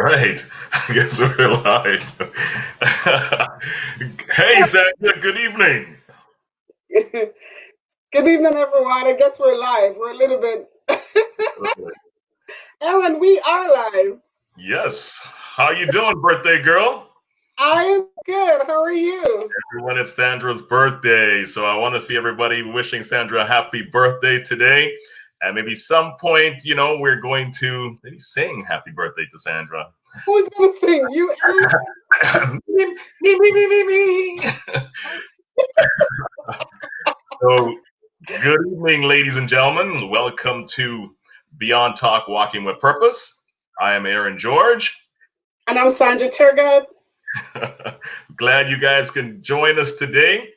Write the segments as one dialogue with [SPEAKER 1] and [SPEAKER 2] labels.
[SPEAKER 1] right. I guess we're live. Hey, Sandra, good evening.
[SPEAKER 2] Good evening, everyone. I guess we're live. We're a little bit. Aaron, we are live.
[SPEAKER 1] Yes. How you doing, birthday girl?
[SPEAKER 2] I am good. How are you?
[SPEAKER 1] Everyone, it's Sandra's birthday, so I want to see everybody wishing Sandra a happy birthday today. And maybe some point, we're going to maybe sing happy birthday to Sandra.
[SPEAKER 2] Who's going to sing? You, Aaron?
[SPEAKER 1] Me, me. So, good evening, ladies and gentlemen. Welcome to Beyond Talk Walking with Purpose. I am Aaron George.
[SPEAKER 2] And I'm Sandra Turgott.
[SPEAKER 1] Glad you guys can join us today.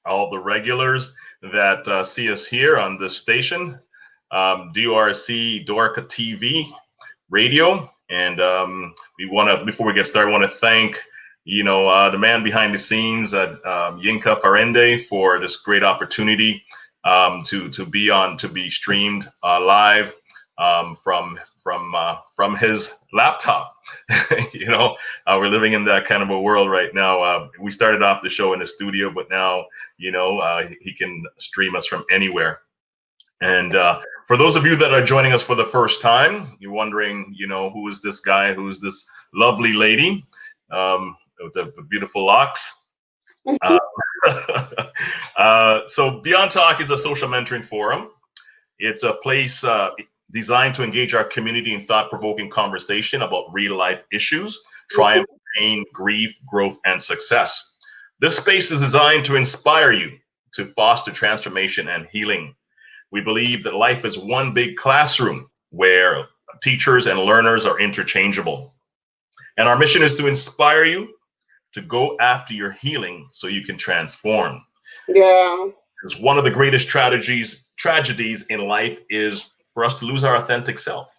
[SPEAKER 1] All the regulars that see us here on this station, DRC Dorca TV radio. And before we get started, want to thank, the man behind the scenes, Yinka Farende, for this great opportunity to be streamed live from his laptop. We're living in that kind of a world right now. We started off the show in the studio, but now he can stream us from anywhere. And for those of you that are joining us for the first time, you're wondering, who is this guy? Who is this lovely lady with the beautiful locks? So Beyond Talk is a social mentoring forum. It's a place designed to engage our community in thought-provoking conversation about real-life issues, triumph, pain, grief, growth, and success. This space is designed to inspire you to foster transformation and healing. We believe that life is one big classroom where teachers and learners are interchangeable. And our mission is to inspire you to go after your healing so you can transform.
[SPEAKER 2] Yeah.
[SPEAKER 1] Because one of the greatest tragedies in life is for us to lose our authentic self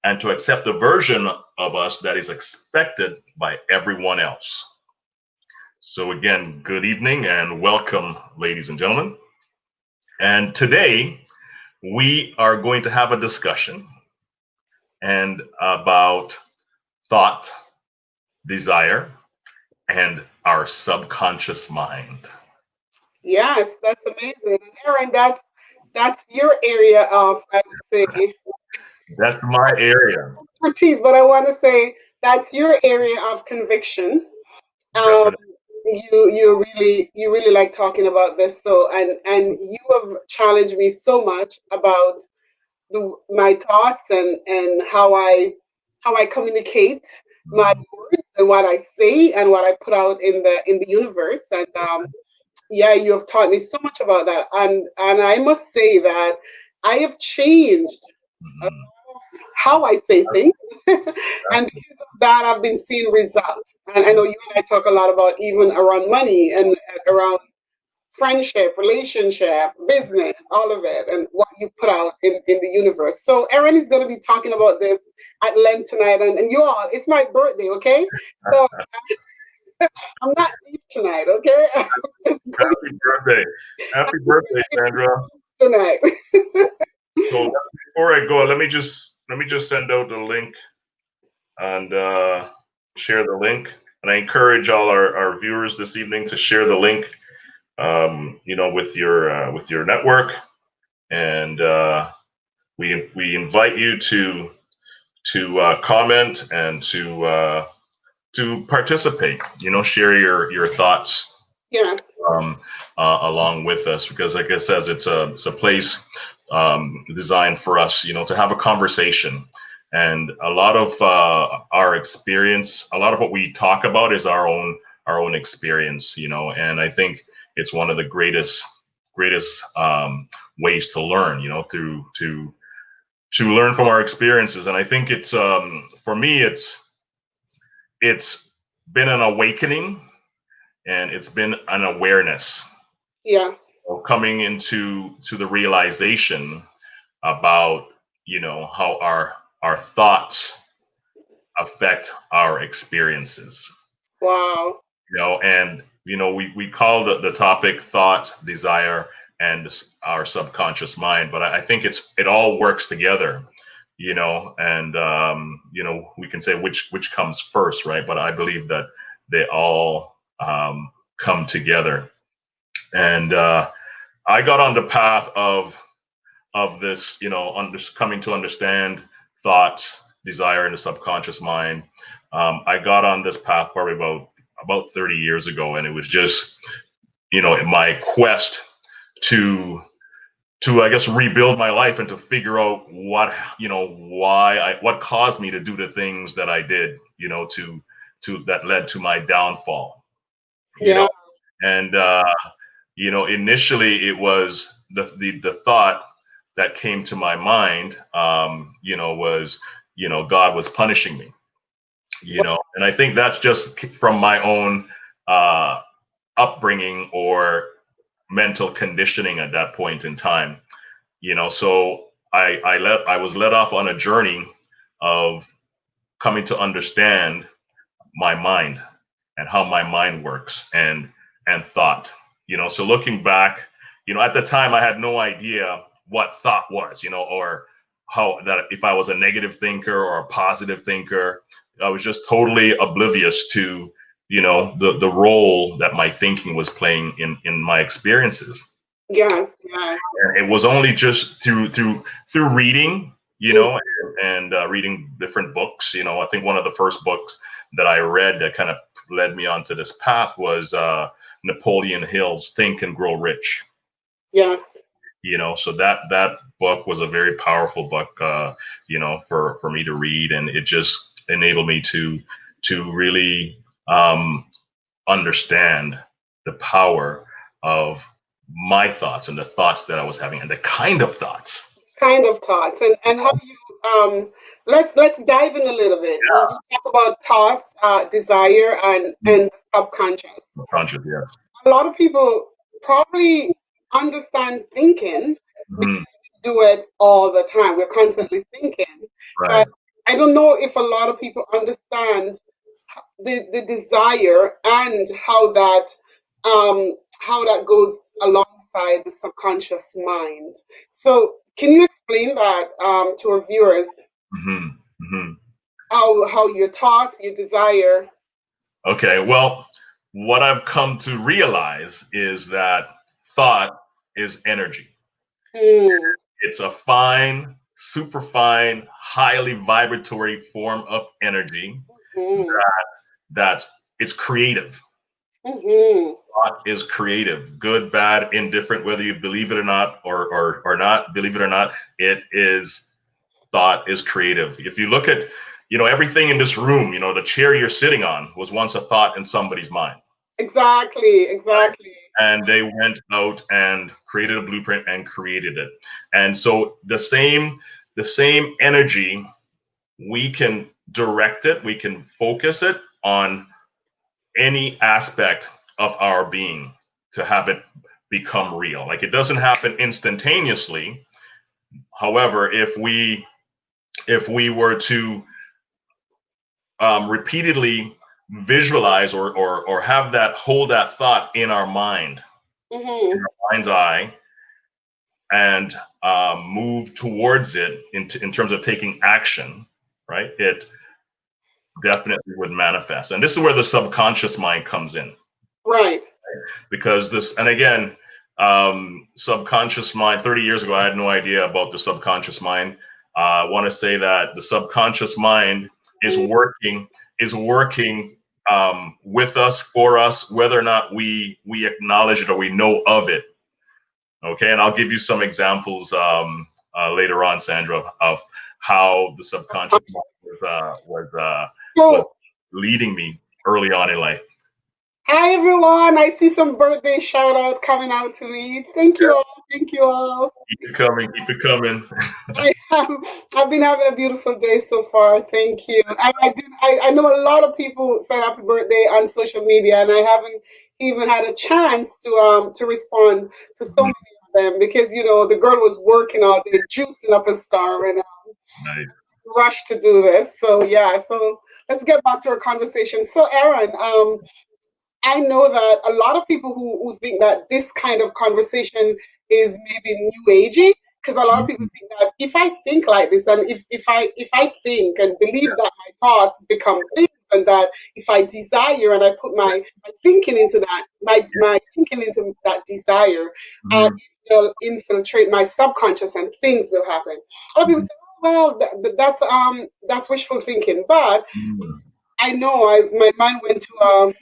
[SPEAKER 1] and to accept the version of us that is expected by everyone else. So again, good evening and welcome, ladies and gentlemen. And today we are going to have a discussion and about thought, desire, and our subconscious mind.
[SPEAKER 2] Yes, that's amazing. Aaron, that's your area of, I would say,
[SPEAKER 1] That's my area.
[SPEAKER 2] expertise, but I want to say that's your area of conviction. Um,
[SPEAKER 1] Definitely.
[SPEAKER 2] you really like talking about this. So and you have challenged me so much about my thoughts and how I communicate my words and what I say and what I put out in the universe. And yeah, you have taught me so much about that. And I must say that I have changed
[SPEAKER 1] Mhm.
[SPEAKER 2] how I say things. And because of that, I've been seeing results. And I know you and I talk a lot about even around money and around friendship, relationship, business, all of it, and what you put out in the universe. So Erin is going to be talking about this at length tonight. And you all, it's my birthday, okay? So I'm not deep tonight, okay? I'm just going
[SPEAKER 1] Happy birthday. Happy birthday, Sandra.
[SPEAKER 2] tonight.
[SPEAKER 1] So before I go, let me just send out the link and share the link. And I encourage all our viewers this evening to share the link, with your network. And we invite you to comment and to participate. Share your thoughts
[SPEAKER 2] Yes.
[SPEAKER 1] um, along with us, because, like I said, it's a place designed for us, to have a conversation. And a lot of our experience, a lot of what we talk about is our own experience, And I think it's one of the greatest ways to learn, through to learn from our experiences. And I think it's for me, it's been an awakening and it's been an awareness
[SPEAKER 2] Yes.
[SPEAKER 1] of coming to the realization about how our thoughts affect our experiences.
[SPEAKER 2] Wow.
[SPEAKER 1] And we call the topic thought, desire, and our subconscious mind, but I think it all works together, and we can say which comes first, right? But I believe that they all come together. And I got on the path of this, coming to understand thoughts, desire, and the subconscious mind. I got on this path probably about 30 years ago, and it was just, in my quest to I guess rebuild my life and to figure out what caused me to do the things that I did, to that led to my downfall,
[SPEAKER 2] Yeah.
[SPEAKER 1] and initially it was the thought that came to my mind, was, God was punishing me, and I think that's just from my own upbringing or mental conditioning at that point in time. So I was led off on a journey of coming to understand my mind and how my mind works and thought. So looking back, at the time I had no idea what thought was, or how that if I was a negative thinker or a positive thinker. I was just totally oblivious to the role that my thinking was playing in my experiences.
[SPEAKER 2] Yes. Yes.
[SPEAKER 1] And it was only just through reading, and reading different books. I think one of the first books that I read that kind of led me onto this path was Napoleon Hill's Think and Grow Rich.
[SPEAKER 2] Yes.
[SPEAKER 1] So that book was a very powerful book, for me to read, and it just enabled me to really understand the power of my thoughts and the thoughts that I was having and the kind of thoughts.
[SPEAKER 2] Kind of thoughts, and how you let's dive in a little bit. You talk about thoughts, desire, and subconscious.
[SPEAKER 1] Subconscious, yes.
[SPEAKER 2] A lot of people probably understand thinking
[SPEAKER 1] Mhm.
[SPEAKER 2] because we do it all the time. We're constantly thinking,
[SPEAKER 1] Right.
[SPEAKER 2] but I don't know if a lot of people understand the desire and how that goes alongside the subconscious mind. So can you explain that to our viewers?
[SPEAKER 1] hmm hmm
[SPEAKER 2] How your thoughts, your desire.
[SPEAKER 1] Okay. Well, what I've come to realize is that thought is energy.
[SPEAKER 2] Mm,
[SPEAKER 1] It's a fine, super fine, highly vibratory form of energy
[SPEAKER 2] mm,
[SPEAKER 1] that it's creative.
[SPEAKER 2] mm,
[SPEAKER 1] Thought is creative, good, bad, indifferent, whether you believe it or not, or not believe it or not, it is thought is creative. If you look at, everything in this room, the chair you're sitting on was once a thought in somebody's mind.
[SPEAKER 2] exactly, exactly.
[SPEAKER 1] And they went out and created a blueprint and created it. And so the same energy, we can direct it, we can focus it on any aspect of our being to have it become real. Like, it doesn't happen instantaneously. However, if we were to repeatedly visualize or have that hold that thought in our mind,
[SPEAKER 2] Mm-hmm.
[SPEAKER 1] mind's eye, and move towards it in terms of taking action, right? It definitely would manifest. And this is where the subconscious mind comes in,
[SPEAKER 2] Right.
[SPEAKER 1] because and again, subconscious mind, 30 years ago, I had no idea about the subconscious mind. I want to say that the subconscious mind is
[SPEAKER 2] Mm,
[SPEAKER 1] working with us, for us, whether or not we acknowledge it or we know of it. Okay, and I'll give you some examples later on, Sandra, of how the subconscious mind was
[SPEAKER 2] so,
[SPEAKER 1] leading me early on in life.
[SPEAKER 2] hi everyone. I see some birthday shout out coming out to me. Thank you all. Thank you all.
[SPEAKER 1] Keep it coming, keep it coming.
[SPEAKER 2] I have, I've been having a beautiful day so far. Thank you. I know a lot of people said happy birthday on social media, and I haven't even had a chance to respond to so many of them because the girl was working all day, juicing up a star, and
[SPEAKER 1] Nice.
[SPEAKER 2] rushed to do this. So yeah, so let's get back to our conversation. So Aaron, I know that a lot of people who think that this kind of conversation is maybe new agey because a lot of people think that if I think like this, and if I think and believe that my thoughts become things, and that if I desire and I put my thinking into that, my thinking into that desire,
[SPEAKER 1] Mhm.
[SPEAKER 2] it will infiltrate my subconscious and things will happen. A lot of people
[SPEAKER 1] Mhm.
[SPEAKER 2] say, oh, well, that's wishful thinking, but
[SPEAKER 1] Mhm.
[SPEAKER 2] I know my mind went to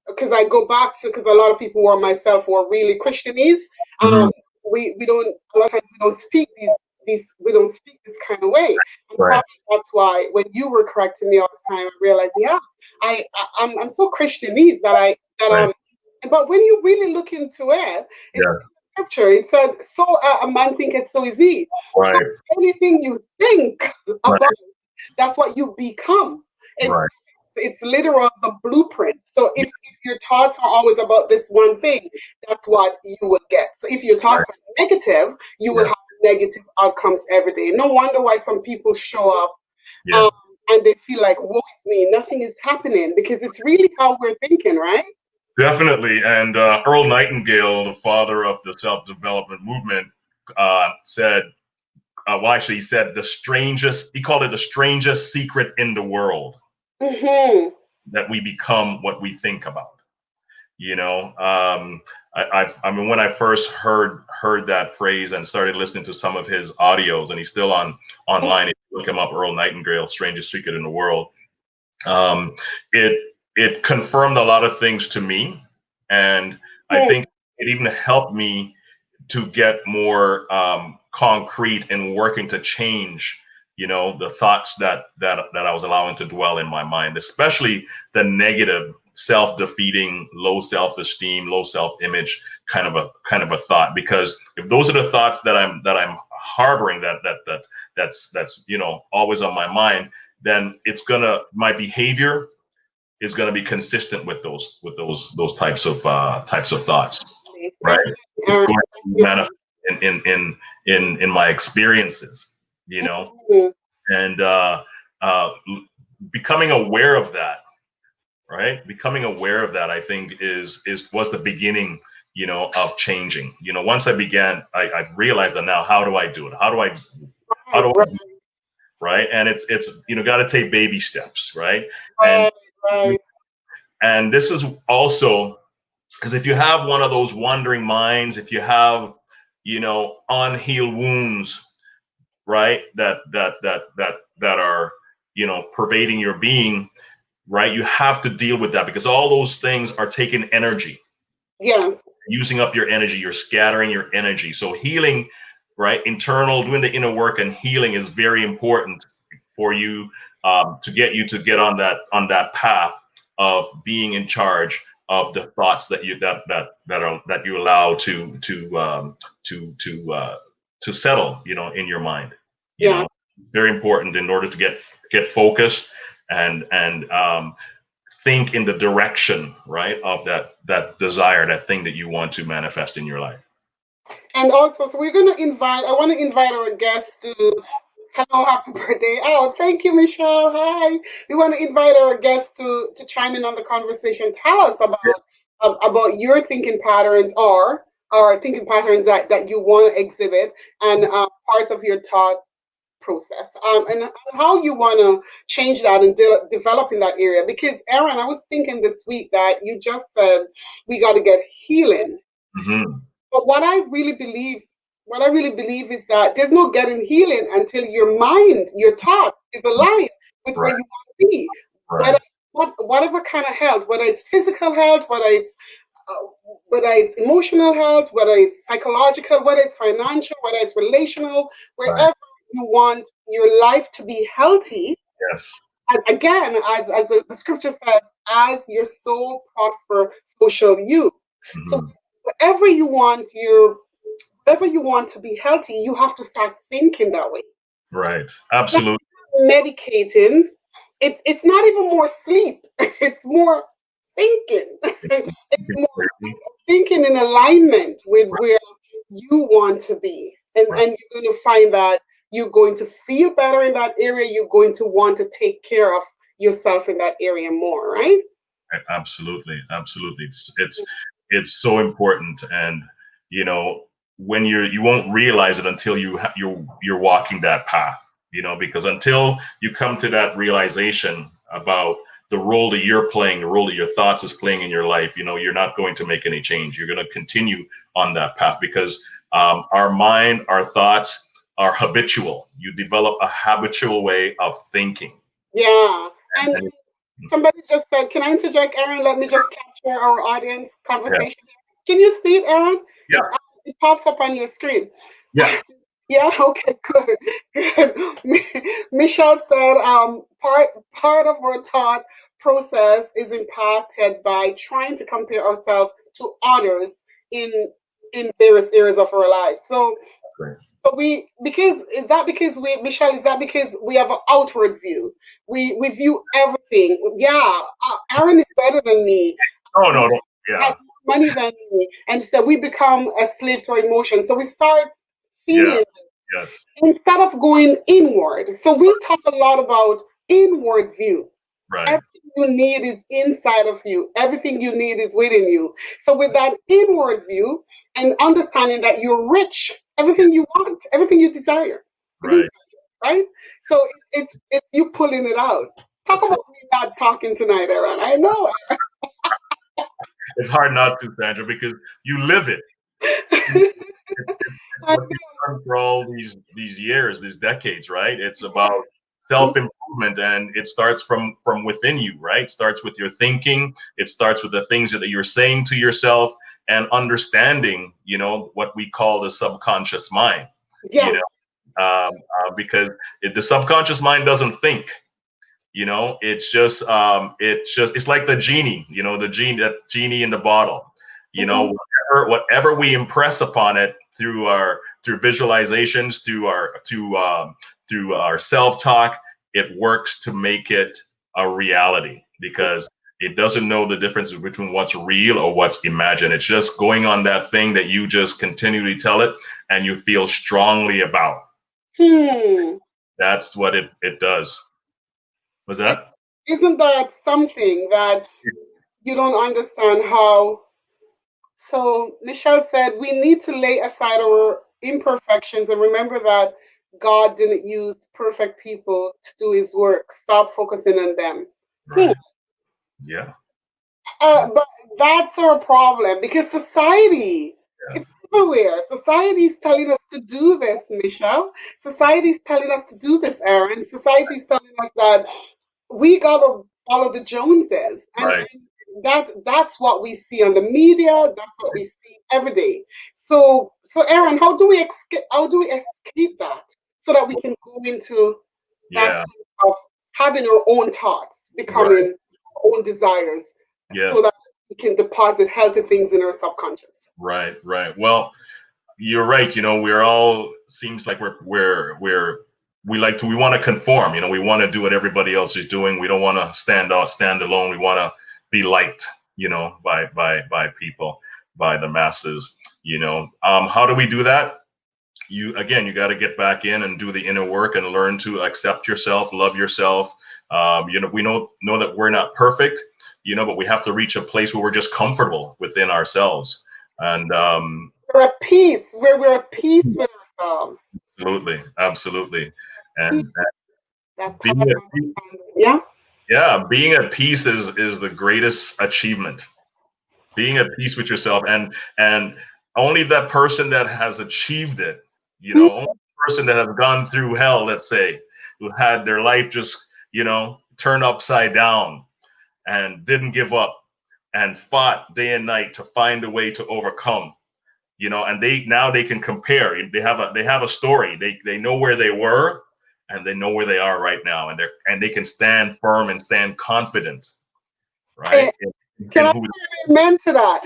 [SPEAKER 2] because I go back to, because a lot of people were myself who are really Christianese. Um,
[SPEAKER 1] Mhm.
[SPEAKER 2] we don't, a lot of times we don't speak these we don't speak this kind of way, and
[SPEAKER 1] Right.
[SPEAKER 2] probably that's why when you were correcting me all the time, I realized, yeah, I'm so Christianese
[SPEAKER 1] Right.
[SPEAKER 2] but when you really look into it, it's
[SPEAKER 1] Yeah.
[SPEAKER 2] in the scripture. It said, "So a man thinketh, so is he." So
[SPEAKER 1] Right.
[SPEAKER 2] anything you think
[SPEAKER 1] Right.
[SPEAKER 2] about, that's what you become. It's
[SPEAKER 1] Right.
[SPEAKER 2] it's literal the blueprint. So if your thoughts are always about this one thing, that's what you will get. So if your
[SPEAKER 1] Right.
[SPEAKER 2] thoughts are negative, you will
[SPEAKER 1] Yeah.
[SPEAKER 2] have negative outcomes every day. No wonder why some people show up
[SPEAKER 1] Yeah.
[SPEAKER 2] um, and they feel like, woe is me, nothing is happening, because it's really how we're thinking, right?
[SPEAKER 1] Definitely. And Earl Nightingale, the father of the self-development movement, said, well, actually, he said he called it the strangest secret in the world,
[SPEAKER 2] Hmm.
[SPEAKER 1] that we become what we think about. You know, I mean, when I first heard that phrase and started listening to some of his audios, and he's still online. If you look him up, Earl Nightingale, strangest secret in the world. Um, it confirmed a lot of things to me, and I think it even helped me to get more concrete in working to change, the thoughts that I was allowing to dwell in my mind, especially the negative, self-defeating, low self-esteem, low self-image kind of a thought. Because if those are the thoughts that I'm harboring, that's always on my mind, then my behavior is gonna be consistent with those types of thoughts, right? It's
[SPEAKER 2] Definitely.
[SPEAKER 1] going to manifest in my experiences,
[SPEAKER 2] Mhm.
[SPEAKER 1] and uh, becoming aware of that, right? Becoming aware of that, I think, was the beginning, of changing. Once I realized that now. How do I do it? How
[SPEAKER 2] Right,
[SPEAKER 1] do I,
[SPEAKER 2] right,
[SPEAKER 1] right? And it's got to take baby steps, right? And
[SPEAKER 2] right, right.
[SPEAKER 1] and this is also because if you have one of those wandering minds, if you have, unhealed wounds, right, that are, pervading your being, right, you have to deal with that, because all those things are taking energy,
[SPEAKER 2] Yes.
[SPEAKER 1] using up your energy, you're scattering your energy. So healing, right, doing the inner work and healing is very important for you, to get on that path of being in charge of the thoughts that you allow to settle, in your mind.
[SPEAKER 2] Yeah.
[SPEAKER 1] Very important in order to get focused and think in the direction, right, of that desire, that thing that you want to manifest in your life.
[SPEAKER 2] And also, so I want to invite our guests to, hello, happy birthday. Oh, thank you, Michelle. Hi. We want to invite our guests to chime in on the conversation. Tell us about your thinking patterns, or thinking patterns that you want to exhibit, and parts of your thought process, and how you want to change that and develop in that area. Because Aaron, I was thinking this week that you just said we got to get healing.
[SPEAKER 1] Hmm.
[SPEAKER 2] But what I really believe is that there's no getting healing until your mind, your thoughts is aligned with where
[SPEAKER 1] Right.
[SPEAKER 2] you want to be.
[SPEAKER 1] Right.
[SPEAKER 2] Whether whatever kind of health, whether it's physical health, whether it's emotional health, whether it's psychological, whether it's financial, whether it's relational,
[SPEAKER 1] Right.
[SPEAKER 2] wherever you want your life to be healthy.
[SPEAKER 1] Yes.
[SPEAKER 2] Again, as the scripture says, as your soul prosper, so shall you. So
[SPEAKER 1] Hmm.
[SPEAKER 2] wherever you want your wherever you want to be healthy, you have to start thinking that way.
[SPEAKER 1] Right.
[SPEAKER 2] Not
[SPEAKER 1] Absolutely.
[SPEAKER 2] medicating. It's not even more sleep. It's more thinking. It's more thinking in alignment with
[SPEAKER 1] Right.
[SPEAKER 2] where you want to be. And
[SPEAKER 1] Right.
[SPEAKER 2] you're going to find that you're going to feel better in that area. You're going to want to take care of yourself in that area more, right?
[SPEAKER 1] Absolutely. Absolutely. It's so important, and you know when you won't realize it until you're walking that path, because until you come to that realization about the role that you're playing, the role that your thoughts is playing in your life, you're not going to make any change. You're going to continue on that path because our mind, our thoughts are habitual. You develop a habitual way of thinking.
[SPEAKER 2] Yeah. And
[SPEAKER 1] And
[SPEAKER 2] somebody just said, can I interject, Aaron? Let me just capture our audience
[SPEAKER 1] yeah,
[SPEAKER 2] conversation. Can you see it, Aaron?
[SPEAKER 1] yeah,
[SPEAKER 2] It pops up on your screen.
[SPEAKER 1] yeah,
[SPEAKER 2] Yeah, okay, good. Good. Michelle said, part of our thought process is impacted by trying to compare ourselves to others in in various areas of our lives. So
[SPEAKER 1] great.
[SPEAKER 2] but because we, Michelle, is that because we have an outward view? We view everything. Yeah, Aaron is better than me.
[SPEAKER 1] Oh no, no,
[SPEAKER 2] Has
[SPEAKER 1] yeah,
[SPEAKER 2] more money than me, and so we become a slave to our emotions. So we start
[SPEAKER 1] yeah,
[SPEAKER 2] feeling
[SPEAKER 1] yes,
[SPEAKER 2] instead of going inward. So we talk a lot about inward view.
[SPEAKER 1] right,
[SPEAKER 2] Everything you need is inside of you. Everything you need is within you. So with that inward view and understanding that you're rich, everything you want, everything you desire is
[SPEAKER 1] right.
[SPEAKER 2] inside you, right? So it's you pulling it out. Talk
[SPEAKER 1] That's right.
[SPEAKER 2] about me not talking tonight, Aaron. I know.
[SPEAKER 1] It's hard not to, Sandra, because you live it. It's
[SPEAKER 2] I
[SPEAKER 1] what you've done for all these years, these decades, right? It's about
[SPEAKER 2] know.
[SPEAKER 1] self improvement, and it starts from within you, right? It starts with your thinking. It starts with the things that you're saying to yourself, and understanding, what we call the subconscious mind. You
[SPEAKER 2] Yes.
[SPEAKER 1] because the subconscious mind doesn't think. It's like the genie, that genie in the bottle.
[SPEAKER 2] Mhm.
[SPEAKER 1] Whatever we impress upon it through visualizations, through our self-talk, it works to make it a reality because it doesn't know the difference between what's real or what's imagined. It's just going on that thing that you just continually tell it and you feel strongly about.
[SPEAKER 2] Hmm.
[SPEAKER 1] That's what it does. Was
[SPEAKER 2] It,
[SPEAKER 1] that?
[SPEAKER 2] isn't that something that you don't understand how? So Michelle said we need to lay aside our imperfections and remember that God didn't use perfect people to do his work. Stop focusing on them. Hmm.
[SPEAKER 1] Right. Yeah.
[SPEAKER 2] But that's our problem because society,
[SPEAKER 1] Yeah.
[SPEAKER 2] it's everywhere. Society is telling us to do this, Michelle. Society is telling us to do this, Aaron. Society is telling us that we gotta follow the Joneses,
[SPEAKER 1] Right.
[SPEAKER 2] and that's what we see on the media. That's what we see every day. So Aaron, how do we escape that so that we can go into that
[SPEAKER 1] Yeah.
[SPEAKER 2] place of having our own thoughts,
[SPEAKER 1] Right.
[SPEAKER 2] becoming our own desires,
[SPEAKER 1] Yes.
[SPEAKER 2] so that we can deposit healthy things in our subconscious.
[SPEAKER 1] Right. Right. Well, you're right. We're all seems like we want to conform. We want to do what everybody else is doing. We don't want to stand alone. We want to be liked. By people, by the masses. How do we do that? You got to get back in and do the inner work and learn to accept yourself, love yourself. We know that we're not perfect, but we have to reach a place where we're just comfortable within ourselves. And
[SPEAKER 2] We're at peace, where we're at peace with ourselves.
[SPEAKER 1] absolutely. And
[SPEAKER 2] Peace, that
[SPEAKER 1] being
[SPEAKER 2] pause
[SPEAKER 1] at peace,
[SPEAKER 2] understanding. Yeah.
[SPEAKER 1] yeah, being at peace is the greatest achievement. Being at peace with yourself, and only that person that has achieved it, only the person that has gone through hell, let's say, who had their life just turned upside down and didn't give up and fought day and night to find a way to overcome, and they can compare. They have a story. They know where they were and they know where they are right now, and they can stand firm and stand confident,
[SPEAKER 2] Eh,
[SPEAKER 1] right, in
[SPEAKER 2] Can I
[SPEAKER 1] who.
[SPEAKER 2] say amen to that?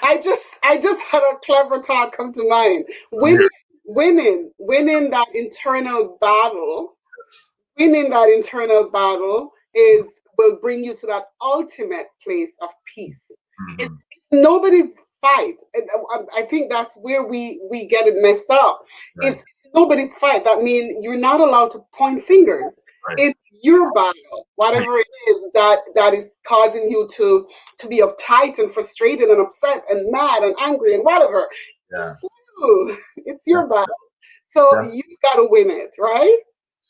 [SPEAKER 2] I just had a clever thought come to mind.
[SPEAKER 1] I'm here.
[SPEAKER 2] Winning that internal battle, winning that internal battle is will bring you to that ultimate place of peace.
[SPEAKER 1] Mhm.
[SPEAKER 2] It's nobody's fight. And I think that's where we get it messed up.
[SPEAKER 1] Right,
[SPEAKER 2] It's nobody's fight. That means you're not allowed to point fingers.
[SPEAKER 1] right.
[SPEAKER 2] It's your battle, whatever it is that is causing you to be uptight and frustrated and upset and mad and angry and whatever.
[SPEAKER 1] Yeah.
[SPEAKER 2] It's you. you. It's
[SPEAKER 1] Yeah.
[SPEAKER 2] your battle. So
[SPEAKER 1] Yeah.
[SPEAKER 2] you got to win it, right?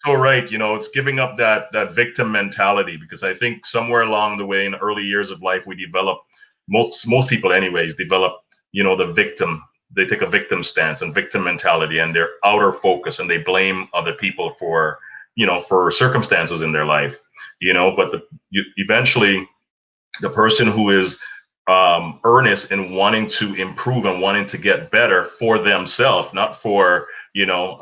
[SPEAKER 1] So right, it's giving up that victim mentality, because I think somewhere along the way in the early years of life we develop, most people anyways develop, the victim. They take a victim stance and victim mentality, and they're outer focus, and they blame other people for for circumstances in their life. But eventually the person who is earnest in wanting to improve and wanting to get better for themselves, not for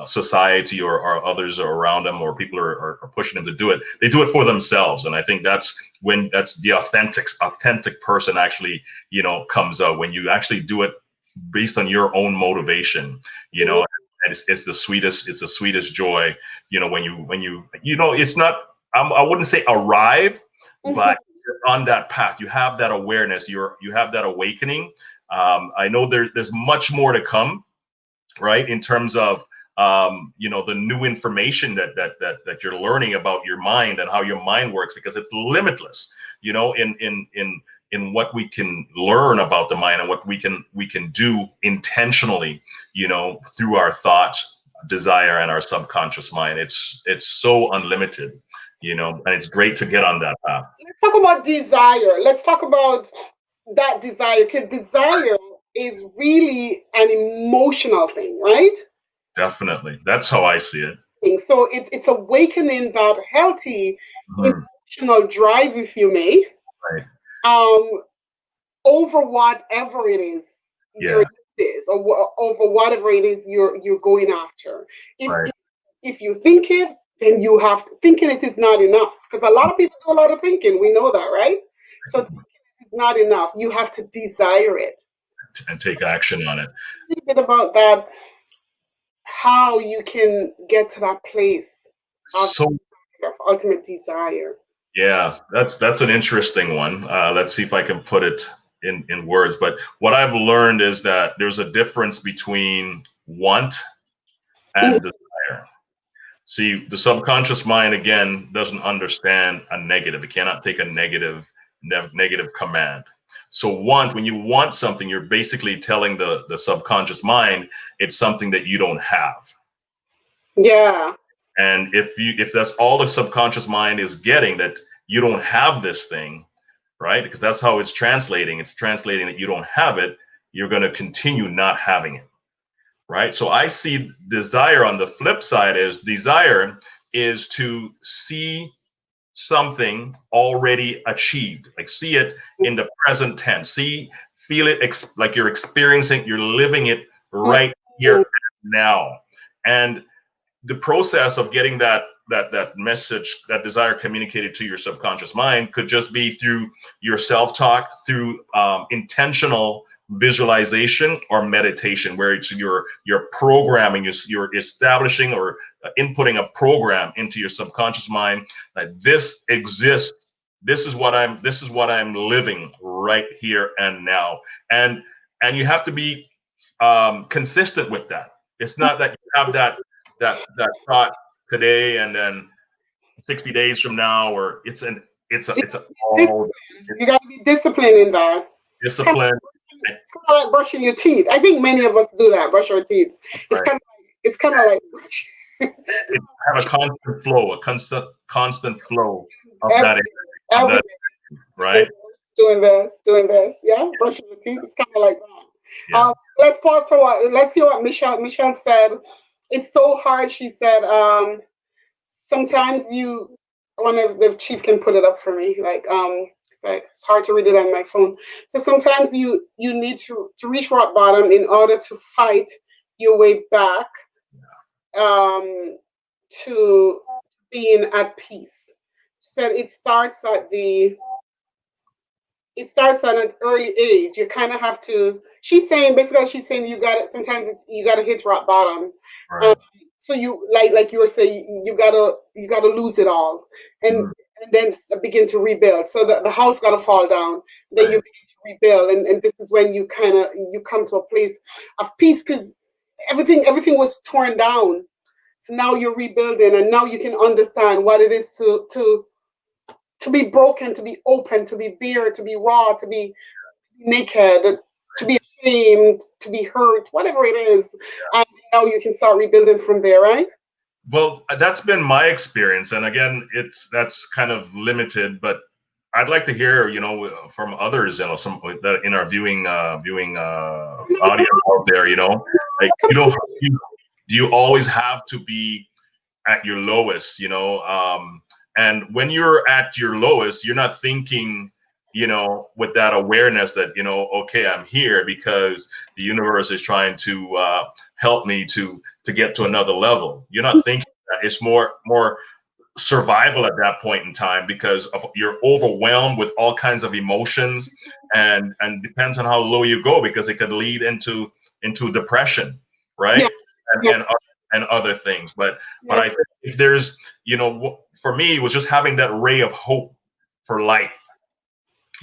[SPEAKER 1] society or others around them, or people are pushing them to do it. They do it for themselves, and I think that's the authentic person actually comes out, when you actually do it based on your own motivation.
[SPEAKER 2] Mhm.
[SPEAKER 1] And it's the sweetest joy. It's not. I wouldn't say arrive, but you're on that path. You have that awareness. You have that awakening. I know there's much more to come, right? In terms of the new information that you're learning about your mind and how your mind works, because it's limitless. In what we can learn about the mind, and what we can do intentionally, through our thoughts, desire, and our subconscious mind. It's so unlimited, and it's great to get on that path.
[SPEAKER 2] Let's talk about desire. Let's talk about that desire. Because desire is really an emotional thing, right?
[SPEAKER 1] Definitely, that's how I see it.
[SPEAKER 2] So it's awakening that healthy
[SPEAKER 1] Mhm.
[SPEAKER 2] emotional drive, if you may,
[SPEAKER 1] Right.
[SPEAKER 2] um, over whatever it is your
[SPEAKER 1] Yeah.
[SPEAKER 2] need is, or over whatever it is you're going after. If
[SPEAKER 1] Right.
[SPEAKER 2] if, if you think it, then you have to. Thinking it is not enough, because a lot of people do a lot of thinking. We know that, right? So thinking it is not enough. You have to desire it.
[SPEAKER 1] And take action on it.
[SPEAKER 2] A little bit about that, how you can get to that place of,
[SPEAKER 1] So
[SPEAKER 2] of ultimate desire.
[SPEAKER 1] yeah, that's an interesting one. Let's see if I can put it in words. But what I've learned is that there's a difference between want and desire. See, the subconscious mind again doesn't understand a negative. It cannot take a negative command. So when you want something, you're basically telling the subconscious mind it's something that you don't have.
[SPEAKER 2] Yeah.
[SPEAKER 1] And if that's all the subconscious mind is getting, that you don't have this thing, right? Because that's how it's translating. It's translating that you don't have it. You're going to continue not having it, right? So I see desire on the flip side. Is desire is to see something already achieved, like see it in the present tense, feel it, like you're experiencing, you're living it right here now. And the process of getting that message, that desire communicated to your subconscious mind, could just be through your self-talk, through intentional visualization or meditation, where it's you're programming, you're establishing or inputting a program into your subconscious mind that this exists. This is what I'm living right here and now. And you have to be consistent with that. It's not that you have that thought today and then 60 days from now, or it's a all
[SPEAKER 2] You got to be disciplined in that.
[SPEAKER 1] discipline.
[SPEAKER 2] It's kind of like brushing your teeth. I think many of us do that, brush our teeth. It's
[SPEAKER 1] Right.
[SPEAKER 2] kind of like brush.
[SPEAKER 1] Have a constant flow of
[SPEAKER 2] every
[SPEAKER 1] that of
[SPEAKER 2] every
[SPEAKER 1] that, right?
[SPEAKER 2] doing this. Yeah, brushing your teeth. It's kind of like that.
[SPEAKER 1] Yeah.
[SPEAKER 2] Let's pause for a while. Let's hear what Michelle said. It's so hard. She said, sometimes you, one of the chief can put it up for me. It's hard to read it on my phone. So sometimes you need to reach rock bottom in order to fight your way back, um, to being at peace. She said it starts at an early age. You kind of have to. She's saying you got to. Sometimes you got to hit rock bottom. Um,
[SPEAKER 1] Right.
[SPEAKER 2] so you like you were saying, you gotta lose it all, and
[SPEAKER 1] Mhm.
[SPEAKER 2] and then begin to rebuild. So the house got to fall down. Then
[SPEAKER 1] Right.
[SPEAKER 2] you begin to rebuild, and this is when you come to a place of peace, because everything was torn down. So now you're rebuilding, and now you can understand what it is to be broken, to be open, to be bare, to be raw, to be naked. to be ashamed, to be hurt, whatever it is. And now you can start rebuilding from there, right?
[SPEAKER 1] Well, that's been my experience, and again, that's kind of limited, but I'd like to hear, from others, some that in our viewing audience out there, like do you always have to be at your lowest, and when you're at your lowest, you're not thinking, with that awareness that, okay, I'm here because the universe is trying to help me to get to another level. You're not thinking that. It's more survival at that point in time because you're overwhelmed with all kinds of emotions, and depends on how low you go, because it could lead into depression, right?
[SPEAKER 2] Yes.
[SPEAKER 1] and
[SPEAKER 2] Yes.
[SPEAKER 1] and, and other things. But
[SPEAKER 2] Yes.
[SPEAKER 1] I think if there's, for me, it was just having that ray of hope for life.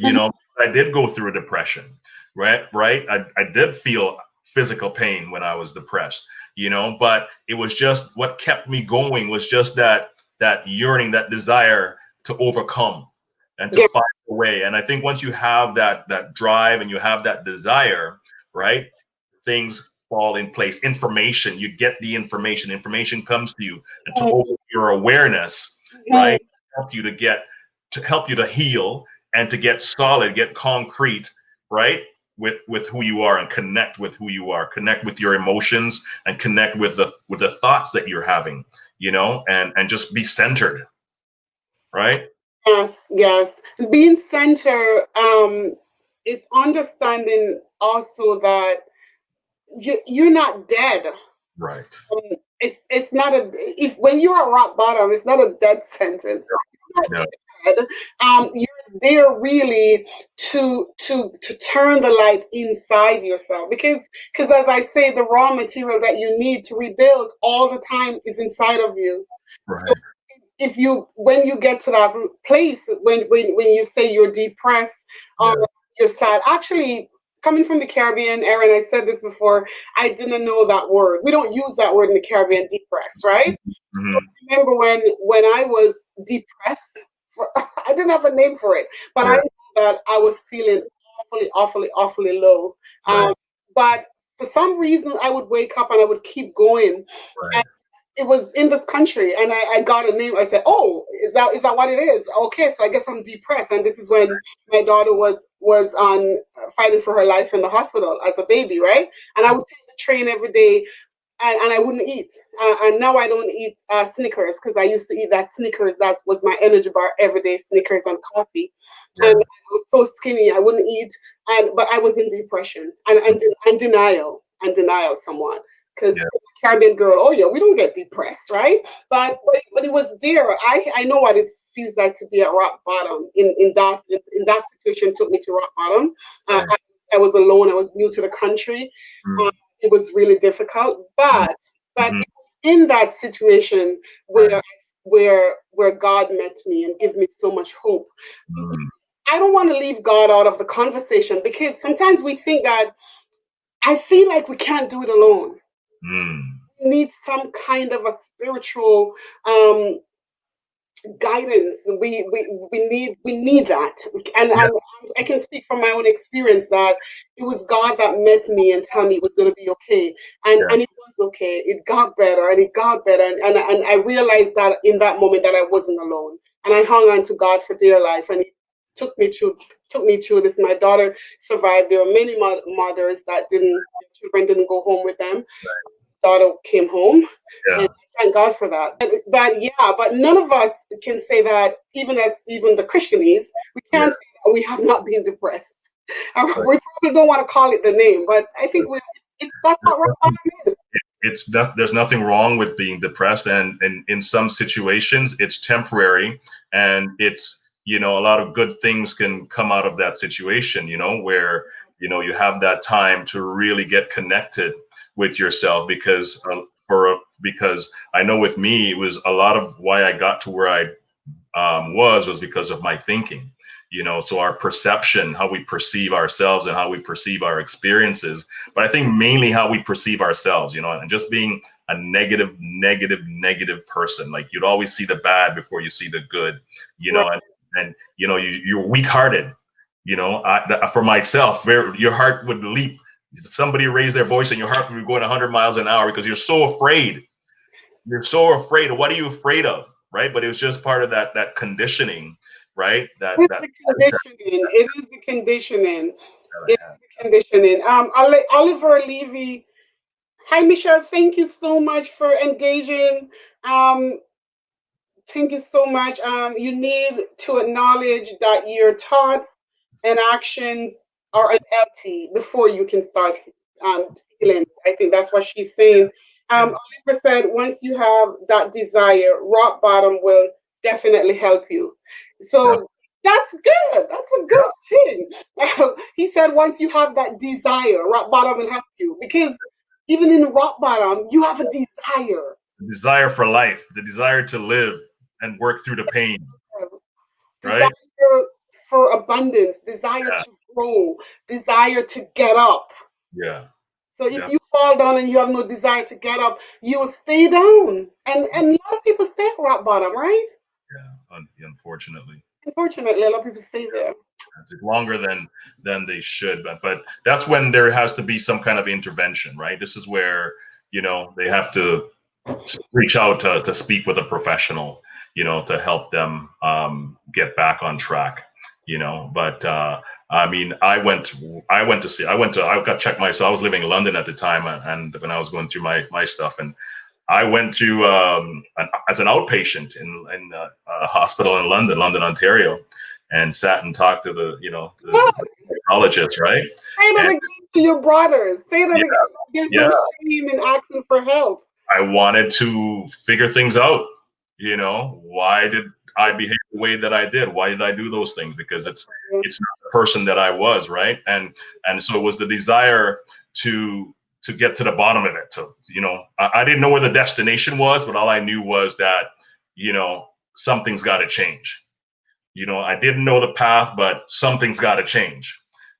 [SPEAKER 1] I did go through a depression, right? I did feel physical pain when I was depressed, but it was just what kept me going was just that yearning, that desire to overcome and to
[SPEAKER 2] Yes.
[SPEAKER 1] find a way. And I think once you have that drive and you have that desire, right, things fall in place. Information, you get the information comes to you, and to open your awareness, right, help you to heal and to get solid, get concrete, right, with who you are, and connect with who you are, connect with your emotions, and connect with the thoughts that you're having, and just be centered, right?
[SPEAKER 2] Yes. Being center is understanding also that you're not dead.
[SPEAKER 1] Right.
[SPEAKER 2] It's not if when you're at rock bottom, it's not a dead sentence. You're
[SPEAKER 1] No.
[SPEAKER 2] not dead. You're there really to turn the light inside yourself, because as I say, the raw material that you need to rebuild all the time is inside of you. So
[SPEAKER 1] Right.
[SPEAKER 2] if you when you get to that place when you say you're depressed or
[SPEAKER 1] Yeah.
[SPEAKER 2] you're sad, actually coming from the Caribbean, Aaron, I said this before, I didn't know that word. We don't use that word in the Caribbean, depressed, right? So
[SPEAKER 1] Mm-hmm.
[SPEAKER 2] I remember when I was depressed, I didn't have a name for it, but I
[SPEAKER 1] Yeah.
[SPEAKER 2] knew that I was feeling awfully low.
[SPEAKER 1] Right.
[SPEAKER 2] But for some reason, I would wake up and I would keep going.
[SPEAKER 1] Right.
[SPEAKER 2] It was in this country, and I got a name. I said, "Oh, is that what it is? Okay, so I guess I'm depressed." And this is when my daughter was on fighting for her life in the hospital as a baby, right? And I would take the train every day, and I wouldn't eat. And now I don't eat Snickers, because I used to eat that Snickers. That was my energy bar every day, Snickers and coffee. And
[SPEAKER 1] Yeah.
[SPEAKER 2] I was so skinny, I wouldn't eat. But I was in depression and denial somewhat, because
[SPEAKER 1] Yeah.
[SPEAKER 2] Caribbean girl, oh yeah, we don't get depressed, right? But it was there. I know what it feels like to be at rock bottom. In that situation, took me to rock bottom.
[SPEAKER 1] Right.
[SPEAKER 2] I was alone. I was new to the country.
[SPEAKER 1] Mm.
[SPEAKER 2] It was really difficult, but
[SPEAKER 1] Mm-hmm.
[SPEAKER 2] in that situation
[SPEAKER 1] Right.
[SPEAKER 2] where God met me and gave me so much hope.
[SPEAKER 1] Mm.
[SPEAKER 2] I don't want to leave God out of the conversation, because sometimes we think that I feel like we can't do it alone.
[SPEAKER 1] Mm.
[SPEAKER 2] We need some kind of a spiritual um, guidance. We need that.
[SPEAKER 1] Yeah.
[SPEAKER 2] And I can speak from my own experience that it was God that met me and tell me it was going to be okay,
[SPEAKER 1] Yeah.
[SPEAKER 2] and it was okay. It got better, and it got better, and I realized that in that moment that I wasn't alone, and I hung on to God for dear life, and he took me through this. My daughter survived. There were many mothers that didn't, their children didn't go home with them. Daughter came home,
[SPEAKER 1] Yeah.
[SPEAKER 2] and thank God for that. But none of us can say that, even the Christianese, we
[SPEAKER 1] Yeah.
[SPEAKER 2] can't say that we have not been depressed.
[SPEAKER 1] Right.
[SPEAKER 2] We probably don't want to call it the name, but I think that's what rock bottom is.
[SPEAKER 1] There's nothing wrong with being depressed, and in some situations it's temporary, and it's, a lot of good things can come out of that situation, where you have that time to really get connected with yourself, because I know with me, it was a lot of why I got to where I was because of my thinking. So our perception, how we perceive ourselves and how we perceive our experiences, but I think mainly how we perceive ourselves, and just being a negative person. Like, you'd always see the bad before you see the good,
[SPEAKER 2] Right.
[SPEAKER 1] and you're weak-hearted, You know, for myself, your heart would leap. Somebody raised their voice and your heart would be going 100 miles an hour because you're so afraid. You're so afraid. What are you afraid of? Right. But it was just part of that conditioning, right? That
[SPEAKER 2] It's
[SPEAKER 1] that
[SPEAKER 2] the conditioning. It is the conditioning.
[SPEAKER 1] that
[SPEAKER 2] It
[SPEAKER 1] I had.
[SPEAKER 2] is the conditioning. Oliver Levy. Hi, Michelle. Thank you so much for engaging. Um, Thank you so much. You need to acknowledge that your thoughts and actions are unhealthy before you can start healing. I think that's what she's saying.
[SPEAKER 1] Yeah.
[SPEAKER 2] Oliver said, once you have that desire, rock bottom will definitely help you.
[SPEAKER 1] Yeah.
[SPEAKER 2] So that's good. That's a good thing. He said, once you have that desire, rock bottom will help you because even in rock bottom, you have a desire.
[SPEAKER 1] The desire for life, the desire to live and work through the pain,
[SPEAKER 2] Desire
[SPEAKER 1] right?
[SPEAKER 2] for abundance, desire
[SPEAKER 1] Yeah.
[SPEAKER 2] to grow, desire to get up.
[SPEAKER 1] Yeah.
[SPEAKER 2] So if
[SPEAKER 1] Yeah.
[SPEAKER 2] you fall down and you have no desire to get up, you will stay down. And a lot of people stay at rock bottom, right?
[SPEAKER 1] Yeah. Unfortunately.
[SPEAKER 2] Unfortunately, a lot of people stay there.
[SPEAKER 1] It's longer than they should, but that's when there has to be some kind of intervention, right? This is where they have to reach out to speak with a professional, to help them get back on track, But I mean, I got checked myself. I was living in London at the time, and when I was going through my stuff, and I went to as an outpatient in a hospital in London, Ontario, and sat and talked to the psychologist, right?
[SPEAKER 2] Say that
[SPEAKER 1] And
[SPEAKER 2] again to your brothers. Say that
[SPEAKER 1] yeah,
[SPEAKER 2] again. There's no
[SPEAKER 1] yeah,
[SPEAKER 2] shame in asking for help.
[SPEAKER 1] I wanted to figure things out. Why did I behave the way that I did? Why did I do those things? Because it's not the person that I was, right? And so it was the desire to get to the bottom of it. I didn't know where the destination was, but all I knew was that something's got to change. I didn't know the path, but something's got to change.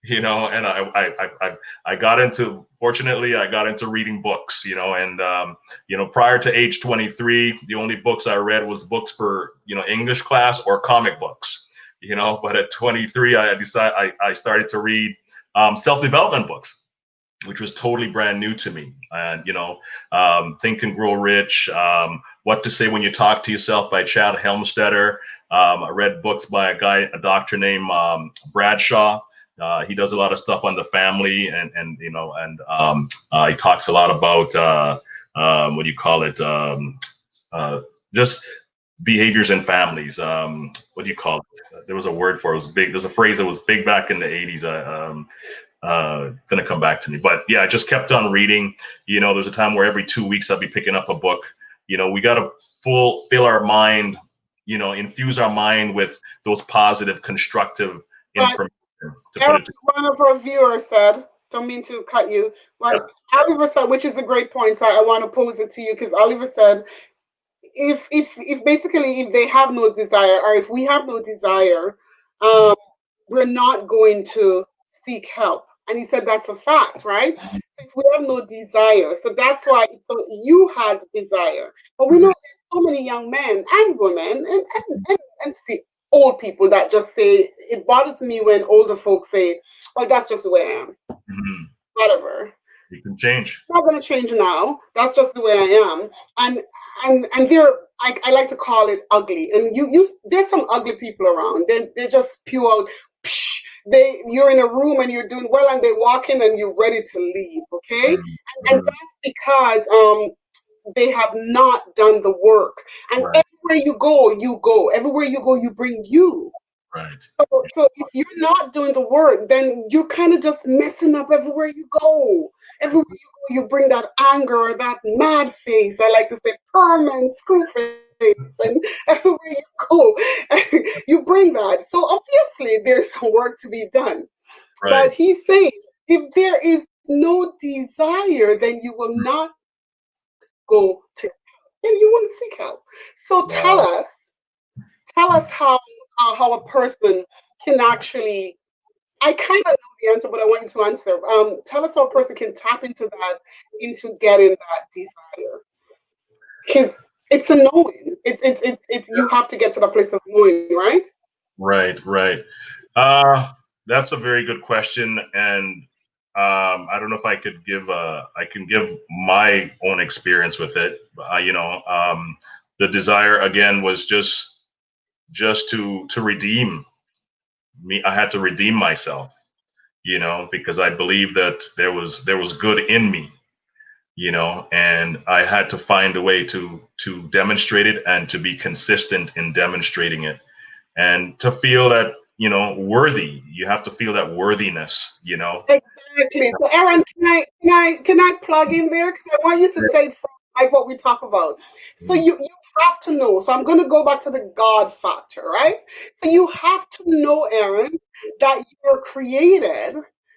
[SPEAKER 1] And I got into, fortunately, I got into reading books. And prior to age 23, the only books I read was books for English class or comic books. But at 23, I started to read self-development books, which was totally brand new to me. And, Think and Grow Rich, What to Say When You Talk to Yourself by Chad Helmstetter. I read books by a doctor named Bradshaw. He does a lot of stuff on the family and he talks a lot about, what do you call it? Just behaviors in families. What do you call it? There was a word for it. It was big. There's a phrase that was big back in the 80s. Gonna come back to me, but yeah, I just kept on reading. There's a time where every 2 weeks I'd be picking up a book. We got to fill our mind, infuse our mind with those positive, constructive
[SPEAKER 2] But
[SPEAKER 1] information to put
[SPEAKER 2] Eric,
[SPEAKER 1] it
[SPEAKER 2] one of our viewers said, don't mean to cut you. One,
[SPEAKER 1] together.
[SPEAKER 2] Oliver said, which is a great point, so I want to pose it to you because Oliver said, if basically if they have no desire or if we have no desire, um, we're not going to seek help. And he said that's a fact, right? So if we have no desire, so that's why. So you had desire, but we know
[SPEAKER 1] Mhm.
[SPEAKER 2] there's so many young men and women and see old people that just say it bothers me when older folks say, "Well, that's just the way I am."
[SPEAKER 1] Mhm.
[SPEAKER 2] Whatever.
[SPEAKER 1] You can change.
[SPEAKER 2] Not going to change now. That's just the way I am. And they're I like to call it ugly. And you there's some ugly people around. They're just pure. Psh, you're in a room and you're doing well, and they walk in and you're ready to leave. Okay, and
[SPEAKER 1] Mhm.
[SPEAKER 2] that's because they have not done the work. And
[SPEAKER 1] Right,
[SPEAKER 2] everywhere you go, you go. Everywhere you go, you bring you.
[SPEAKER 1] right,
[SPEAKER 2] So if you're not doing the work, then you're kind of just messing up everywhere you go. Everywhere you go, you bring that anger or that mad face. I like to say permanent screw face. And everywhere you go, you bring that. So obviously there's some work to be done.
[SPEAKER 1] right.
[SPEAKER 2] But he's saying if there is no desire, then you will not go to then you wouldn't seek help. So
[SPEAKER 1] Wow.
[SPEAKER 2] tell us how a person can actually I kind of know the answer, but I want you to answer. Tell us how a person can tap into that, into getting that desire, because it's a knowing. It's you have to get to the place of knowing, right?
[SPEAKER 1] Right, right. Uh, That's a very good question, and I don't know if I could give I can give my own experience with it. The desire again was just to redeem me. I had to redeem myself, because I believed that there was good in me, and I had to find a way to demonstrate it and to be consistent in demonstrating it, and to feel that worthy. You have to feel that worthiness.
[SPEAKER 2] Exactly. So, Aaron, can I plug in there? Because I want you to say it from like what we talk about. So you have to know. So I'm going to go back to the God factor, right? So you have to know, Aaron, that you're created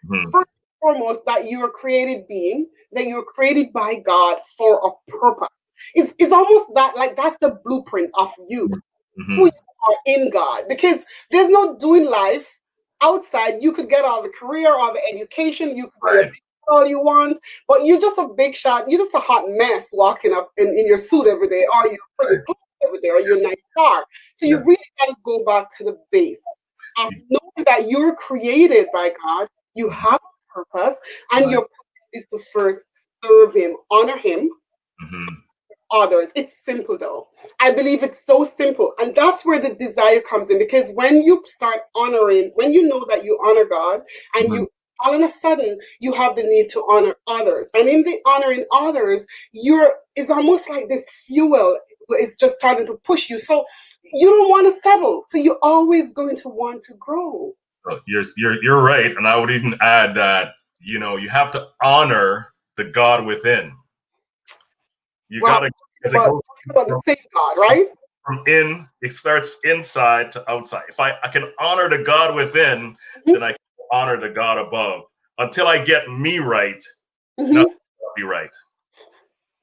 [SPEAKER 1] Mhm.
[SPEAKER 2] first and foremost, that you are created being, that you're created by God for a purpose. It's almost that like that's the blueprint of you, who you
[SPEAKER 1] Mhm.
[SPEAKER 2] are in God. Because there's no doing life outside. You could get all the career, all the education, you could be a
[SPEAKER 1] Right.
[SPEAKER 2] big all you want, but you're just a big shot, you're just a hot mess walking up in your suit every day, or you're pretty
[SPEAKER 1] Right.
[SPEAKER 2] clothes every day, or you're a nice car. So you
[SPEAKER 1] Yeah.
[SPEAKER 2] really gotta go back to the base of knowing that you're created by God, you have a purpose, and
[SPEAKER 1] Right.
[SPEAKER 2] your purpose is to first serve him, honor him,
[SPEAKER 1] Mhm.
[SPEAKER 2] others. It's simple though. I believe it's so simple. And that's where the desire comes in because when you start honoring, when you know that you honor God and
[SPEAKER 1] Mhm.
[SPEAKER 2] you all of a sudden you have the need to honor others. And in the honoring others, you're it's almost like this fuel is just starting to push you. So you don't want to settle. So you're always going to want to grow.
[SPEAKER 1] You're right, and I would even add that you have to honor the God within. You
[SPEAKER 2] Well,
[SPEAKER 1] gotta, as it
[SPEAKER 2] but
[SPEAKER 1] goes
[SPEAKER 2] talking about the
[SPEAKER 1] from,
[SPEAKER 2] same God, right?
[SPEAKER 1] from in, it starts inside to outside. If I can honor the God within,
[SPEAKER 2] Mhm,
[SPEAKER 1] then I can honor the God above. Until I get me right, nothing
[SPEAKER 2] mhm.
[SPEAKER 1] will be right.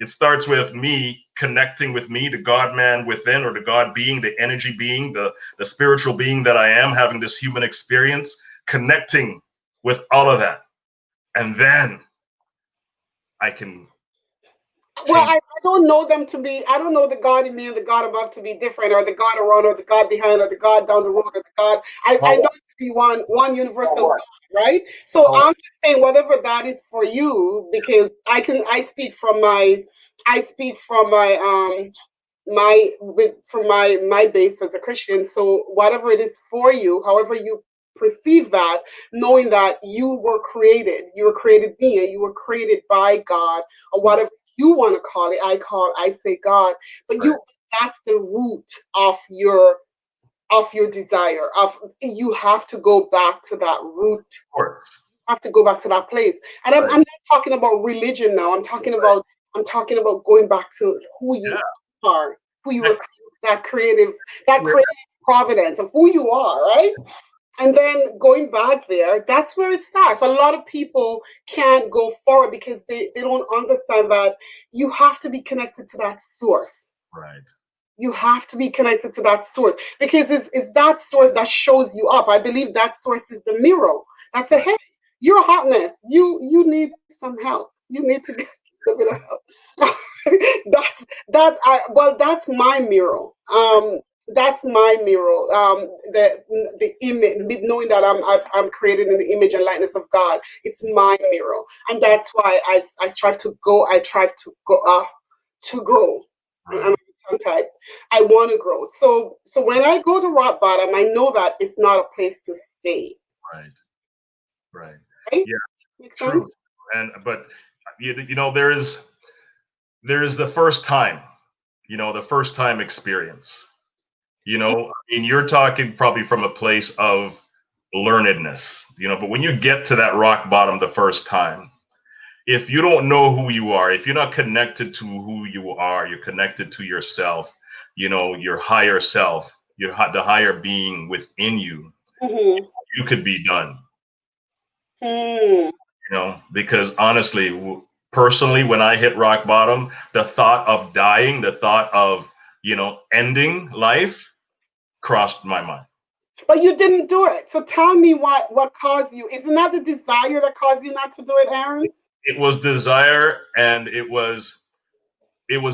[SPEAKER 1] It starts with me connecting with me, the God man within, or the God being, the energy being, the spiritual being that I am, having this human experience, connecting with all of that. And then I can
[SPEAKER 2] Well,
[SPEAKER 1] change.
[SPEAKER 2] I don't know them to be, I don't know the God in me and the God above to be different, or the God around, or the God behind, or the God down the road, or the God. I know
[SPEAKER 1] Oh,
[SPEAKER 2] it to be one
[SPEAKER 1] oh,
[SPEAKER 2] universal
[SPEAKER 1] what?
[SPEAKER 2] God, right? So
[SPEAKER 1] Oh,
[SPEAKER 2] I'm just saying whatever that is for you, because I speak from my base as a Christian. So whatever it is for you, however you perceive that, knowing that you were created being, you were created by God, or
[SPEAKER 1] mm,
[SPEAKER 2] whatever you want to call it. I say God, but
[SPEAKER 1] right,
[SPEAKER 2] you that's the root of your desire. Of you have to go back to that root,
[SPEAKER 1] of course.
[SPEAKER 2] have to go back to that place. And I'm
[SPEAKER 1] Right,
[SPEAKER 2] not talking about religion now.
[SPEAKER 1] right.
[SPEAKER 2] I'm talking about going back to who
[SPEAKER 1] Yeah.
[SPEAKER 2] you are, who you
[SPEAKER 1] Yeah.
[SPEAKER 2] were, that creative providence of who you are, right? And then going back there, that's where it starts. A lot of people can't go forward because they don't understand that you have to be connected to that source.
[SPEAKER 1] Right.
[SPEAKER 2] You have to be connected to that source because it's that source that shows you up. I believe that source is the mirror. I say,
[SPEAKER 1] Right.
[SPEAKER 2] hey, you're a hot mess. You need some help. You need to get a bit of help. That's my mirror. That's my mirror. The image, knowing that I'm created in the image and likeness of God. It's my mirror, and that's why I strive to go. I try to grow. I'm
[SPEAKER 1] Right.
[SPEAKER 2] tongue tied. I want to grow. So when I go to rock bottom, I know that it's not a place to stay.
[SPEAKER 1] Right. Right.
[SPEAKER 2] Right?
[SPEAKER 1] Yeah.
[SPEAKER 2] Make sense?
[SPEAKER 1] True. And but there's the first time. The first time experience. I mean, you're talking probably from a place of learnedness. But when you get to that rock bottom the first time, if you don't know who you are, if you're not connected to who you are, you're connected to yourself, your higher self, the higher being within you,
[SPEAKER 2] Mm-hmm.
[SPEAKER 1] you could be done.
[SPEAKER 2] Hmm.
[SPEAKER 1] Because honestly, personally, when I hit rock bottom, the thought of dying, the thought of, ending life crossed my mind.
[SPEAKER 2] But you didn't do it. So tell me what caused you. Isn't that the desire that caused you not to do it, Aaron?
[SPEAKER 1] It was desire, and it was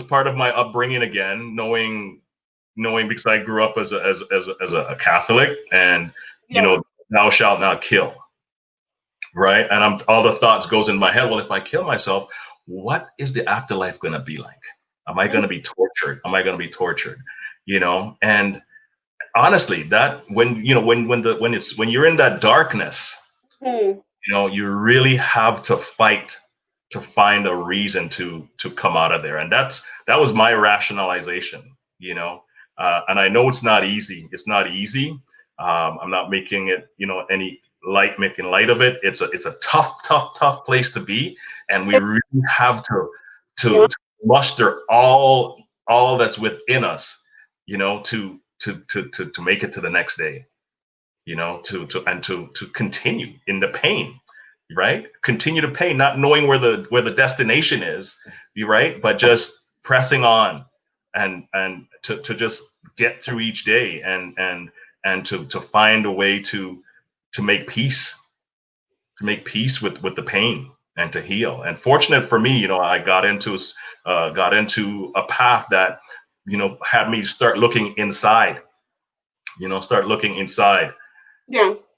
[SPEAKER 1] part of my upbringing again, knowing because I grew up as a Catholic, and you
[SPEAKER 2] Yeah.
[SPEAKER 1] know thou shalt not kill, right? And all the thoughts goes in my head. Well, if I kill myself, what is the afterlife going to be like? Am I going to be tortured? Am I going to be tortured? And honestly, that when you're in that darkness,
[SPEAKER 2] Mm.
[SPEAKER 1] you really have to fight to find a reason to come out of there. And that was my rationalization, and I know it's not easy. It's not easy. I'm not making it, making light of it. It's a tough place to be, and we really have
[SPEAKER 2] Yeah.
[SPEAKER 1] to muster all that's within us, to make it to the next day, to continue in the pain, right? Continue to pain, not knowing where the destination is, right? But just pressing on and to just get through each day and to find a way to make peace, with the pain and to heal. And fortunate for me, I got into a path that, had me start looking inside,
[SPEAKER 2] Yes.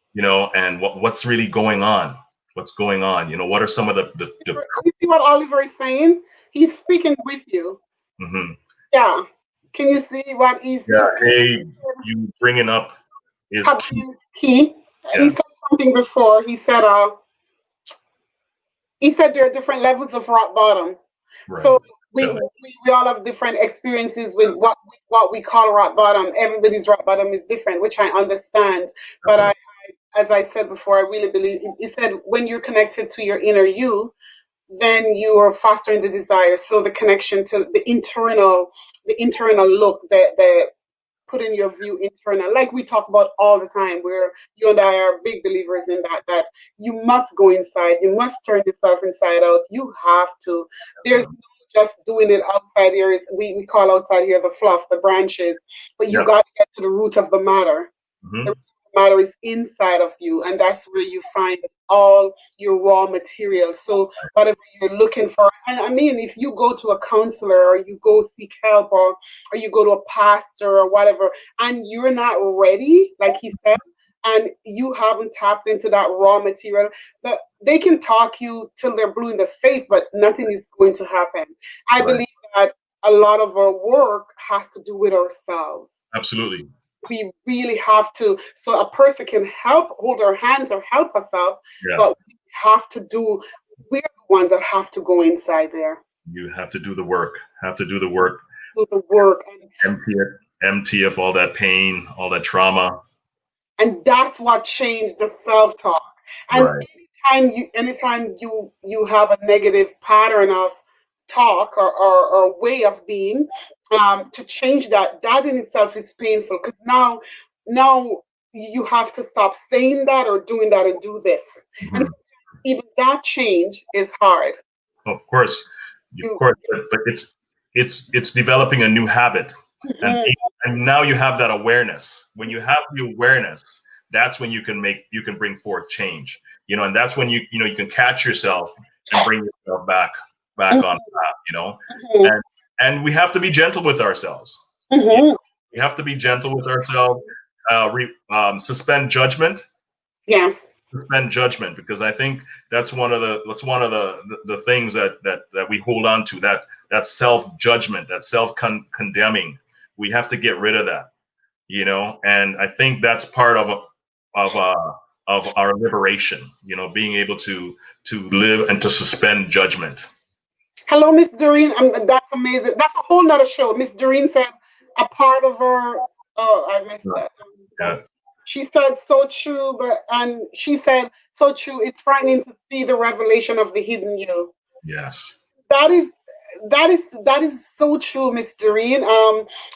[SPEAKER 1] and what's really going on. What's going on? What are some of the
[SPEAKER 2] You see what Oliver is saying? He's speaking with you.
[SPEAKER 1] Mhm.
[SPEAKER 2] Yeah. Can you see what
[SPEAKER 1] Yeah,
[SPEAKER 2] he's
[SPEAKER 1] hey, you bringing up is key.
[SPEAKER 2] key? He
[SPEAKER 1] Yeah,
[SPEAKER 2] said something before. He said there are different levels of rock bottom.
[SPEAKER 1] right.
[SPEAKER 2] So we,
[SPEAKER 1] Yeah,
[SPEAKER 2] we, we all have different experiences with what we call rock bottom. Everybody's rock bottom is different, which I understand. But
[SPEAKER 1] definitely.
[SPEAKER 2] as I said before, I really believe he said when you're connected to your inner you, then you are fostering the desire. So the connection to the internal look, the putting your view internal, like we talk about all the time, where you and I are big believers in that you must go inside, you must turn yourself inside out. You have to. There's no just doing it outside here. Is we call outside here the fluff, the branches, but you
[SPEAKER 1] Yeah.
[SPEAKER 2] got to get to the root of the matter. The
[SPEAKER 1] Hmm.
[SPEAKER 2] matter is inside of you, and that's where you find all your raw material. So whatever you're looking for, and I mean, if you go to a counselor or you go seek help, or you go to a pastor or whatever, and you're not ready, like he said, and you haven't tapped into that raw material, that they can talk you till they're blue in the face, but nothing is going to happen. I
[SPEAKER 1] Right.
[SPEAKER 2] believe that a lot of our work has to do with ourselves.
[SPEAKER 1] Absolutely.
[SPEAKER 2] We really have to, so a person can help hold our hands or help us out,
[SPEAKER 1] Yeah.
[SPEAKER 2] but we have to do, we're the ones that have to go inside there,
[SPEAKER 1] You have to do the work. Have to do the work.
[SPEAKER 2] do the work.
[SPEAKER 1] Empty it. Empty of all that pain, all that trauma.
[SPEAKER 2] And that's what changed the self-talk. And
[SPEAKER 1] Right.
[SPEAKER 2] anytime you have a negative pattern of talk or way of being, to change that in itself is painful, because now you have to stop saying that or doing that and do this. And
[SPEAKER 1] Hmm.
[SPEAKER 2] even that change is hard.
[SPEAKER 1] Of course. Of
[SPEAKER 2] You,
[SPEAKER 1] course. But it's developing a new habit, and
[SPEAKER 2] mhm,
[SPEAKER 1] and now you have that awareness. When you have the awareness, that's when you can bring forth change. And that's when you can catch yourself and bring yourself back on path.
[SPEAKER 2] mhm,
[SPEAKER 1] And we have to be gentle with ourselves. You
[SPEAKER 2] mhm.
[SPEAKER 1] We have to be gentle with ourselves. Suspend judgment.
[SPEAKER 2] Yes.
[SPEAKER 1] Suspend judgment, because I think that's one of the things that we hold on to, that self judgment, that self condemning. We have to get rid of that. And I think that's part of uh of our liberation. Being able to live and to suspend judgment.
[SPEAKER 2] Hello, Miss Doreen. That's amazing. That's a whole nother show. Miss Doreen said a part of her. Oh, I missed that.
[SPEAKER 1] Yeah.
[SPEAKER 2] She said so true, and she said so true. It's frightening to see the revelation of the hidden you.
[SPEAKER 1] Yes.
[SPEAKER 2] That is that is so true, Miss Doreen.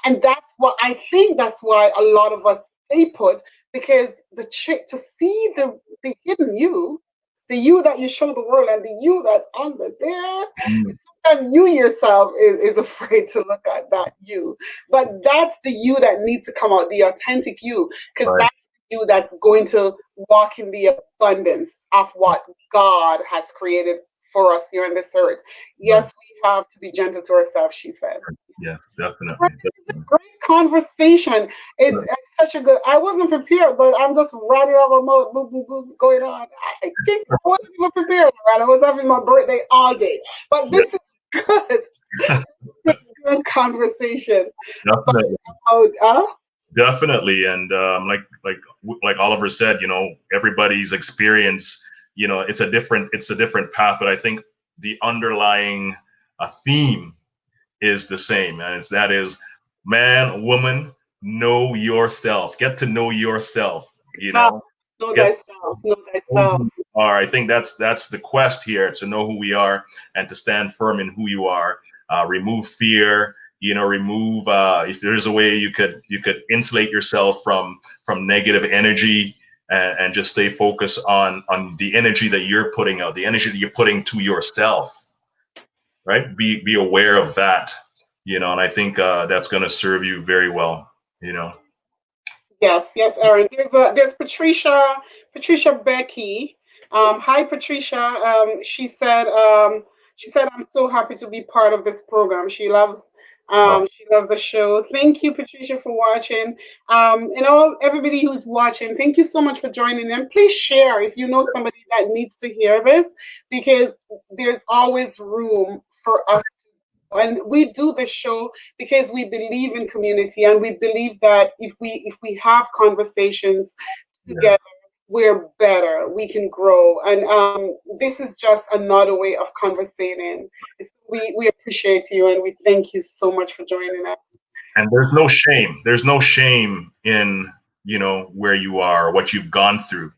[SPEAKER 2] And that's what I think. That's why a lot of us stay put, because the trick to see the hidden you, the you that you show the world, and the you that's under there.
[SPEAKER 1] Mm.
[SPEAKER 2] Sometimes you yourself is afraid to look at that you, but that's the you that needs to come out, the authentic you, because
[SPEAKER 1] Right.
[SPEAKER 2] that's the you that's going to walk in the abundance of what God has created for us here on this earth.
[SPEAKER 1] Right.
[SPEAKER 2] Yes, we have to be gentle to ourselves, she said.
[SPEAKER 1] Yeah, definitely.
[SPEAKER 2] It's a great conversation. It's such a good. I wasn't prepared, but I'm just running off a mode, boop, boop, boop, going on. I think I wasn't even prepared. Right? I was having my birthday all day, but
[SPEAKER 1] Yeah,
[SPEAKER 2] this is good. It's a good conversation. But
[SPEAKER 1] definitely. Definitely, and like Oliver said, everybody's experience, it's a different path, but I think the underlying theme is the same, and that is, man, woman, know yourself, get to know yourself,
[SPEAKER 2] Self, know
[SPEAKER 1] get
[SPEAKER 2] thyself, know
[SPEAKER 1] who
[SPEAKER 2] thyself.
[SPEAKER 1] you are. I think that's the quest here, to know who we are and to stand firm in who you are. Remove fear. Remove, if there's a way you could insulate yourself from negative energy, and just stay focused on the energy that you're putting out, the energy that you're putting to yourself. Right? Be aware of that. And I think that's going to serve you very well. You know.
[SPEAKER 2] Yes, yes, Aaron. There's Patricia Becky. Hi, Patricia. She said I'm so happy to be part of this program.
[SPEAKER 1] Oh,
[SPEAKER 2] She loves the show. Thank you, Patricia, for watching. And everybody who's watching, thank you so much for joining in. Please share if you know somebody that needs to hear this, because there's always room for us to. And we do the show because we believe in community, and we believe that if we have conversations
[SPEAKER 1] yeah.
[SPEAKER 2] together, we're better, we can grow. And this is just another way of conversating. We appreciate you, and we thank you so much for joining us.
[SPEAKER 1] And there's no shame. There's no shame in, where you are, what you've gone through.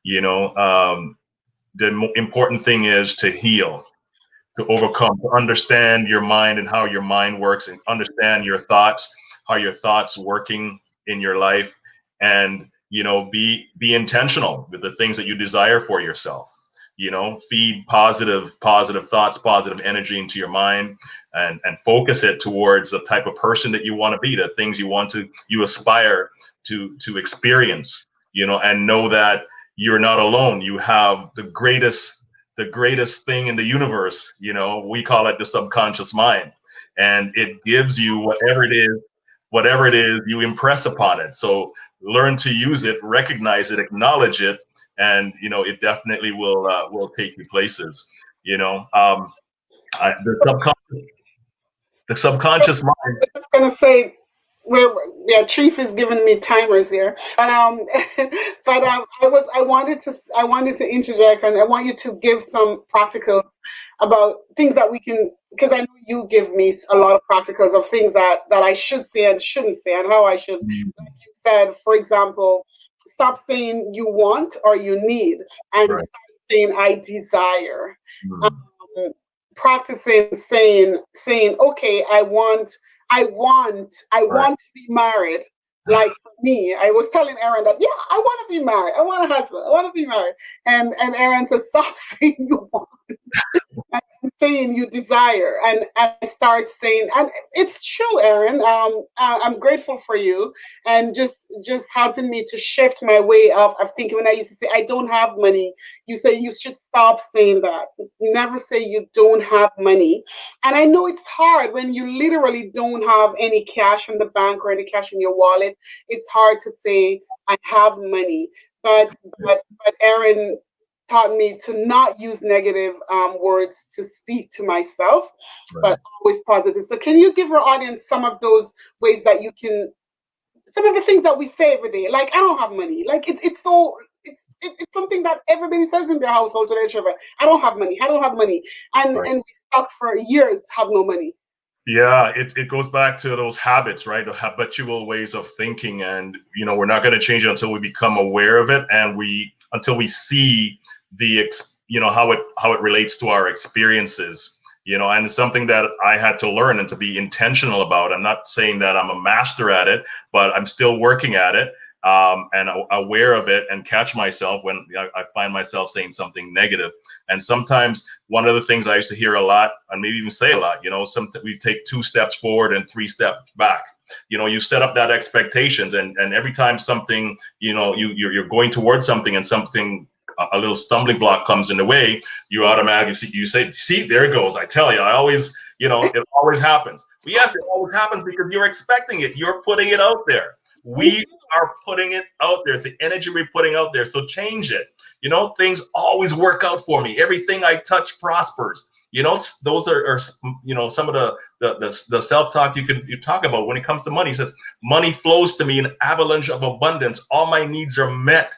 [SPEAKER 1] You know, the important thing is to heal, to overcome, to understand your mind and how your mind works, and understand your thoughts, how your thoughts working in your life, and be intentional with the things that you desire for yourself. Feed positive thoughts, positive energy into your mind, and focus it towards the type of person that you want to be, the things you aspire to experience. And know that you're not alone. You have the greatest thing in the universe. We call it the subconscious mind, and it gives you whatever it is you impress upon it. So learn to use it, recognize it, acknowledge it, and it definitely will take you places. You know, the subconscious mind.
[SPEAKER 2] I was gonna say, well, yeah, Chief is giving me timers here, but I wanted to interject, and I want you to give some practicals about things that we can, because I know you give me a lot of practicals of things that I should say and shouldn't say, and how I should, like you said, for example, stop saying you want or you need, and
[SPEAKER 1] Right.
[SPEAKER 2] start saying I desire.
[SPEAKER 1] Mm.
[SPEAKER 2] Um, Practicing saying, okay, I
[SPEAKER 1] Right.
[SPEAKER 2] want to be married. Like for me, I was telling Aaron that, yeah, I want to be married, I want a husband, I want to be married. And Aaron said, stop saying you want, and saying you desire. And I start saying, and it's true, Aaron. I'm grateful for you, and just helping me to shift my way of thinking. When I used to say I don't have money, you say you should stop saying that. Never say you don't have money. And I know it's hard when you literally don't have any cash in the bank or any cash in your wallet. It's hard to say I have money. But Aaron taught me to not use negative words to speak to myself,
[SPEAKER 1] Right.
[SPEAKER 2] but always positive. So, can you give our audience some of those ways that you can, some of the things that we say every day? Like, I don't have money. Like, it's something that everybody says in their household to their children. I don't have money. I don't have money,
[SPEAKER 1] Right.
[SPEAKER 2] and we stuck for years have no money.
[SPEAKER 1] Yeah, it goes back to those habits, right? The habitual ways of thinking. And, we're not going to change it until we become aware of it, and until we see how it relates to our experiences, and it's something that I had to learn and to be intentional about. I'm not saying that I'm a master at it, but I'm still working at it, and aware of it, and catch myself when I find myself saying something negative. And sometimes one of the things I used to hear a lot, and maybe even say a lot, we take 2 steps forward and 3 steps back. You set up that expectations, and every time something, you're going towards something, and something, a little stumbling block comes in the way, you automatically see, there it goes. I tell you, I always It always happens. But yes, it always happens because you're expecting it. You're putting it out there. We are putting it out there. It's the energy we're putting out there. So change it. Things always work out for me. Everything I touch prospers. Those are some of the self-talk you talk about when it comes to money. It says money flows to me in avalanche of abundance. All my needs are met.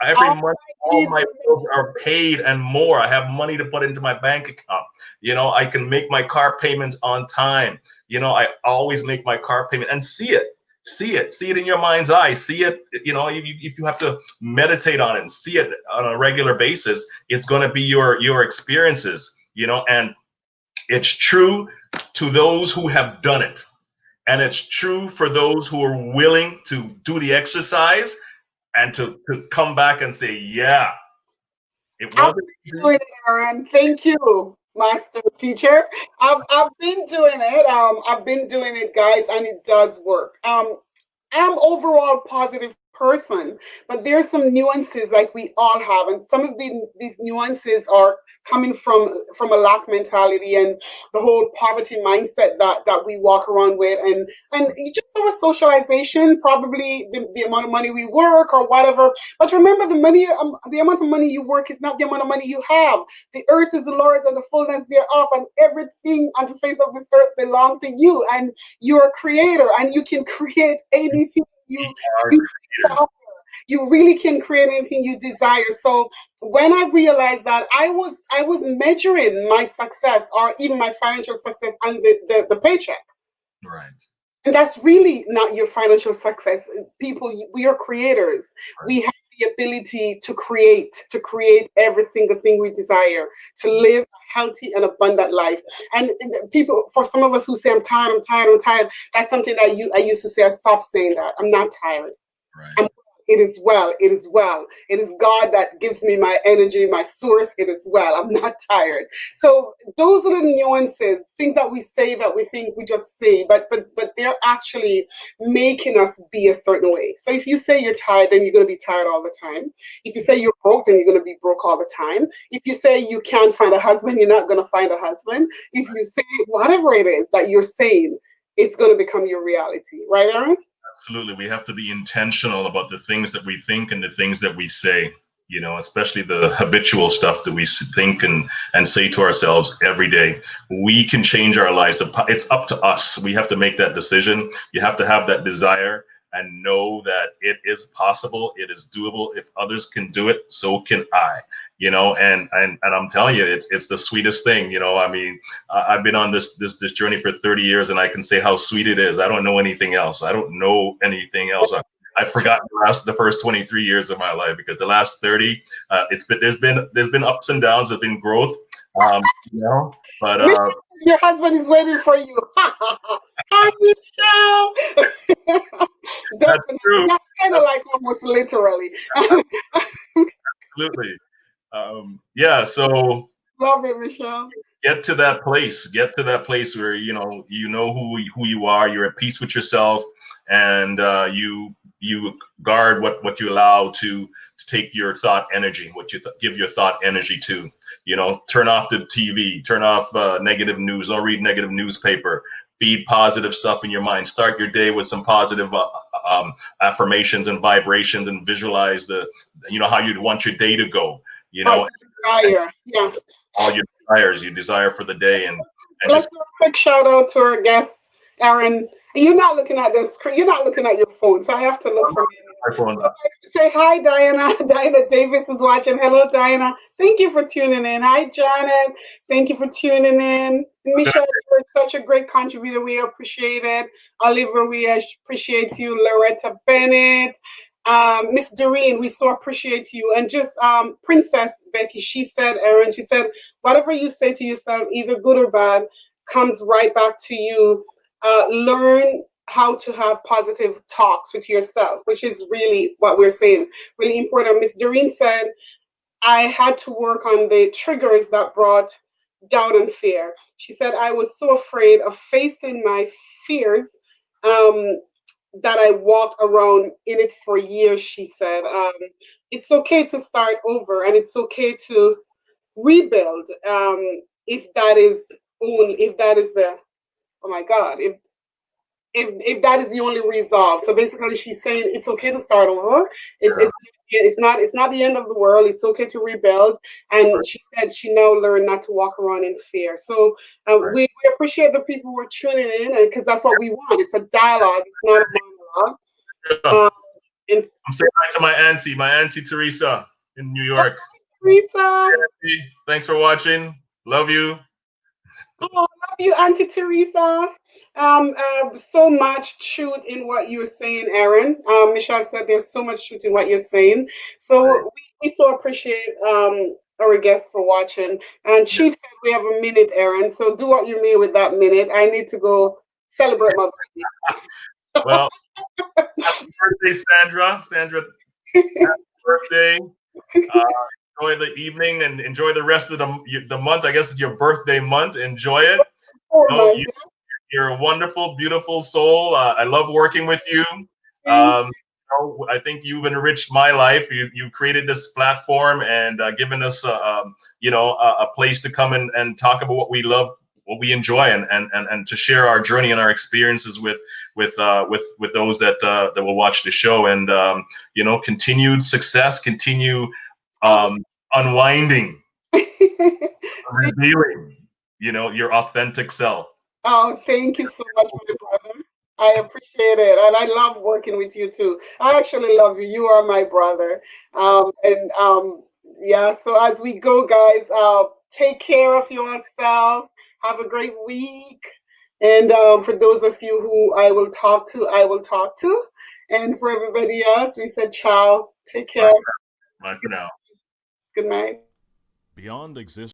[SPEAKER 1] Every month, all my bills are paid and more. I have money to put into my bank account. I can make my car payments on time. I always make my car payment and see it in your mind's eye. See it, if you have to meditate on it and see it on a regular basis, it's going to be your experiences, and it's true to those who have done it. And it's true for those who are willing to do the exercise and to come back and say, yeah, it wasn't easy.
[SPEAKER 2] Doing it, Aaron. Thank you, master teacher. I've been doing it. I've been doing it, guys, and it does work. I'm overall positive person, but there's some nuances like we all have, and some of these nuances are coming from a lack mentality and the whole poverty mindset that we walk around with, and just our socialization, probably the amount of money we work or whatever. But remember, the amount of money you work is not the amount of money you have. The earth is the Lord's and the fullness thereof, and everything on the face of this earth belongs to you, and you're a creator, and you can create anything you desire. You really can create anything you desire. So when I realized that, I was measuring my success or even my financial success on the paycheck.
[SPEAKER 1] Right.
[SPEAKER 2] And that's really not your financial success. People, we are creators.
[SPEAKER 1] Right.
[SPEAKER 2] We have the ability to create every single thing we desire, to live a healthy and abundant life. And people, for some of us who say, I'm tired, that's something that I used to say. I stopped saying that. I'm not tired.
[SPEAKER 1] Right.
[SPEAKER 2] It is well. It is well. It is God that gives me my energy, my source. It is well. I'm not tired. So those are the nuances, things that we say that we think we just say, but they're actually making us be a certain way. So if you say you're tired, then you're going to be tired all the time. If you say you're broke, then you're going to be broke all the time. If you say you can't find a husband, you're not going to find a husband. If you say whatever it is that you're saying, it's going to become your reality. Right, Aaron?
[SPEAKER 1] Absolutely. We have to be intentional about the things that we think and the things that we say, especially the habitual stuff that we think and say to ourselves every day. We can change our lives. It's up to us. We have to make that decision. You have to have that desire and know that it is possible. It is doable. If others can do it, so can I. And I'm telling you, it's the sweetest thing. I mean, I've been on this journey for 30 years, and I can say how sweet it is. I don't know anything else. I forgot the first 23 years of my life, because the last 30, there's been ups and downs, there's been growth, but
[SPEAKER 2] your husband is waiting for you. Hi, Michelle.
[SPEAKER 1] that's true.
[SPEAKER 2] That's kind of like almost literally.
[SPEAKER 1] Absolutely. Yeah. So
[SPEAKER 2] Love it, Michelle.
[SPEAKER 1] Get to that place where you know who you are. You're at peace with yourself, and you guard what you allow to take your thought energy, what you give your thought energy to. Turn off the TV, turn off negative news. Don't read negative newspaper. Feed positive stuff in your mind. Start your day with some positive affirmations and vibrations, and visualize how you'd want your day to go.
[SPEAKER 2] Desire. Yeah.
[SPEAKER 1] All your desires, you desire for the day, and
[SPEAKER 2] Let's do a quick shout out to our guest, Aaron. You're not looking at the screen. You're not looking at your phone, so I have to look for you. So say hi, Diana. Diana Davis is watching. Hello, Diana. Thank you for tuning in. Hi, Janet. Thank you for tuning in. Michelle, you're such a great contributor. We appreciate it. Oliver, we appreciate you. Loretta Bennett. Miss Doreen, we so appreciate you. And just Princess Becky, she said, Aaron, she said, whatever you say to yourself, either good or bad, comes right back to you. Learn how to have positive talks with yourself, which is really what we're saying, really important. Miss Doreen said, I had to work on the triggers that brought doubt and fear. She said, I was so afraid of facing my fears. That I walked around in it for years, she said. It's okay to start over, and it's okay to rebuild if that is only, if that is the, oh my God, if that is the only resolve. So basically, she's saying it's okay to start over. It's
[SPEAKER 1] Yeah.
[SPEAKER 2] it's it's not the end of the world. It's okay to rebuild. And
[SPEAKER 1] Right.
[SPEAKER 2] she said she now learned not to walk around in fear. So
[SPEAKER 1] Right.
[SPEAKER 2] we appreciate the people who are tuning in, and because that's what we want. It's a dialogue. It's not a monologue.
[SPEAKER 1] Yeah.
[SPEAKER 2] Um, and
[SPEAKER 1] I'm saying hi to my auntie Teresa in New
[SPEAKER 2] oh,
[SPEAKER 1] York.
[SPEAKER 2] Teresa.
[SPEAKER 1] Auntie, thanks for watching. Love you.
[SPEAKER 2] Oh, love you, Auntie Teresa. So much truth in what you're saying, Aaron. Michelle said there's so much truth in what you're saying.
[SPEAKER 1] Right.
[SPEAKER 2] So we so appreciate our guests for watching. And
[SPEAKER 1] Yeah.
[SPEAKER 2] Chief said we have a minute, Aaron. So do what you mean with that minute. I need to go celebrate my
[SPEAKER 1] Well, happy birthday, Sandra. Sandra, happy birthday. Uh, enjoy the evening and enjoy the rest of the month. I guess it's your birthday month. Enjoy it.
[SPEAKER 2] oh
[SPEAKER 1] You know,
[SPEAKER 2] my
[SPEAKER 1] you're a wonderful, beautiful soul. I love working with you.
[SPEAKER 2] God.
[SPEAKER 1] I think you've enriched my life. You created this platform and given us, a place to come and talk about what we love, what we enjoy, and to share our journey and our experiences with those that will watch the show. And continued success, continue unwinding, revealing, your authentic self.
[SPEAKER 2] Oh, thank you so much, my brother. I appreciate it. And I love working with you too. I actually love you. You are my brother. Yeah, so as we go, guys, take care of yourself. Have a great week. And for those of you who I will talk to, I will talk to. And for everybody else, we said ciao. Take care.
[SPEAKER 1] Bye for now.
[SPEAKER 2] Good night.
[SPEAKER 3] Byond exists.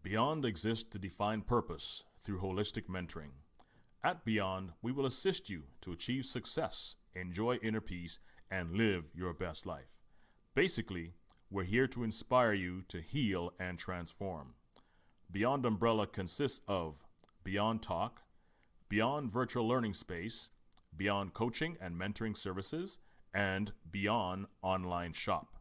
[SPEAKER 3] Byond exists to define purpose through holistic mentoring. At Byond, we will assist you to achieve success, enjoy inner peace, and live your best life. Basically, we're here to inspire you to heal and transform. Byond umbrella consists of Byond Talk, Byond Virtual Learning Space, Byond Coaching and Mentoring Services, and Byond Online Shop.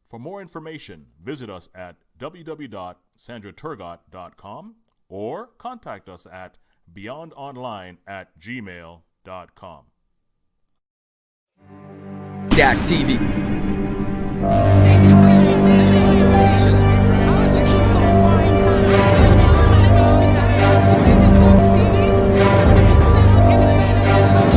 [SPEAKER 3] For more information, visit us at www.sandraturgot.com or contact us at byondonline@gmail.com.
[SPEAKER 4] That TV.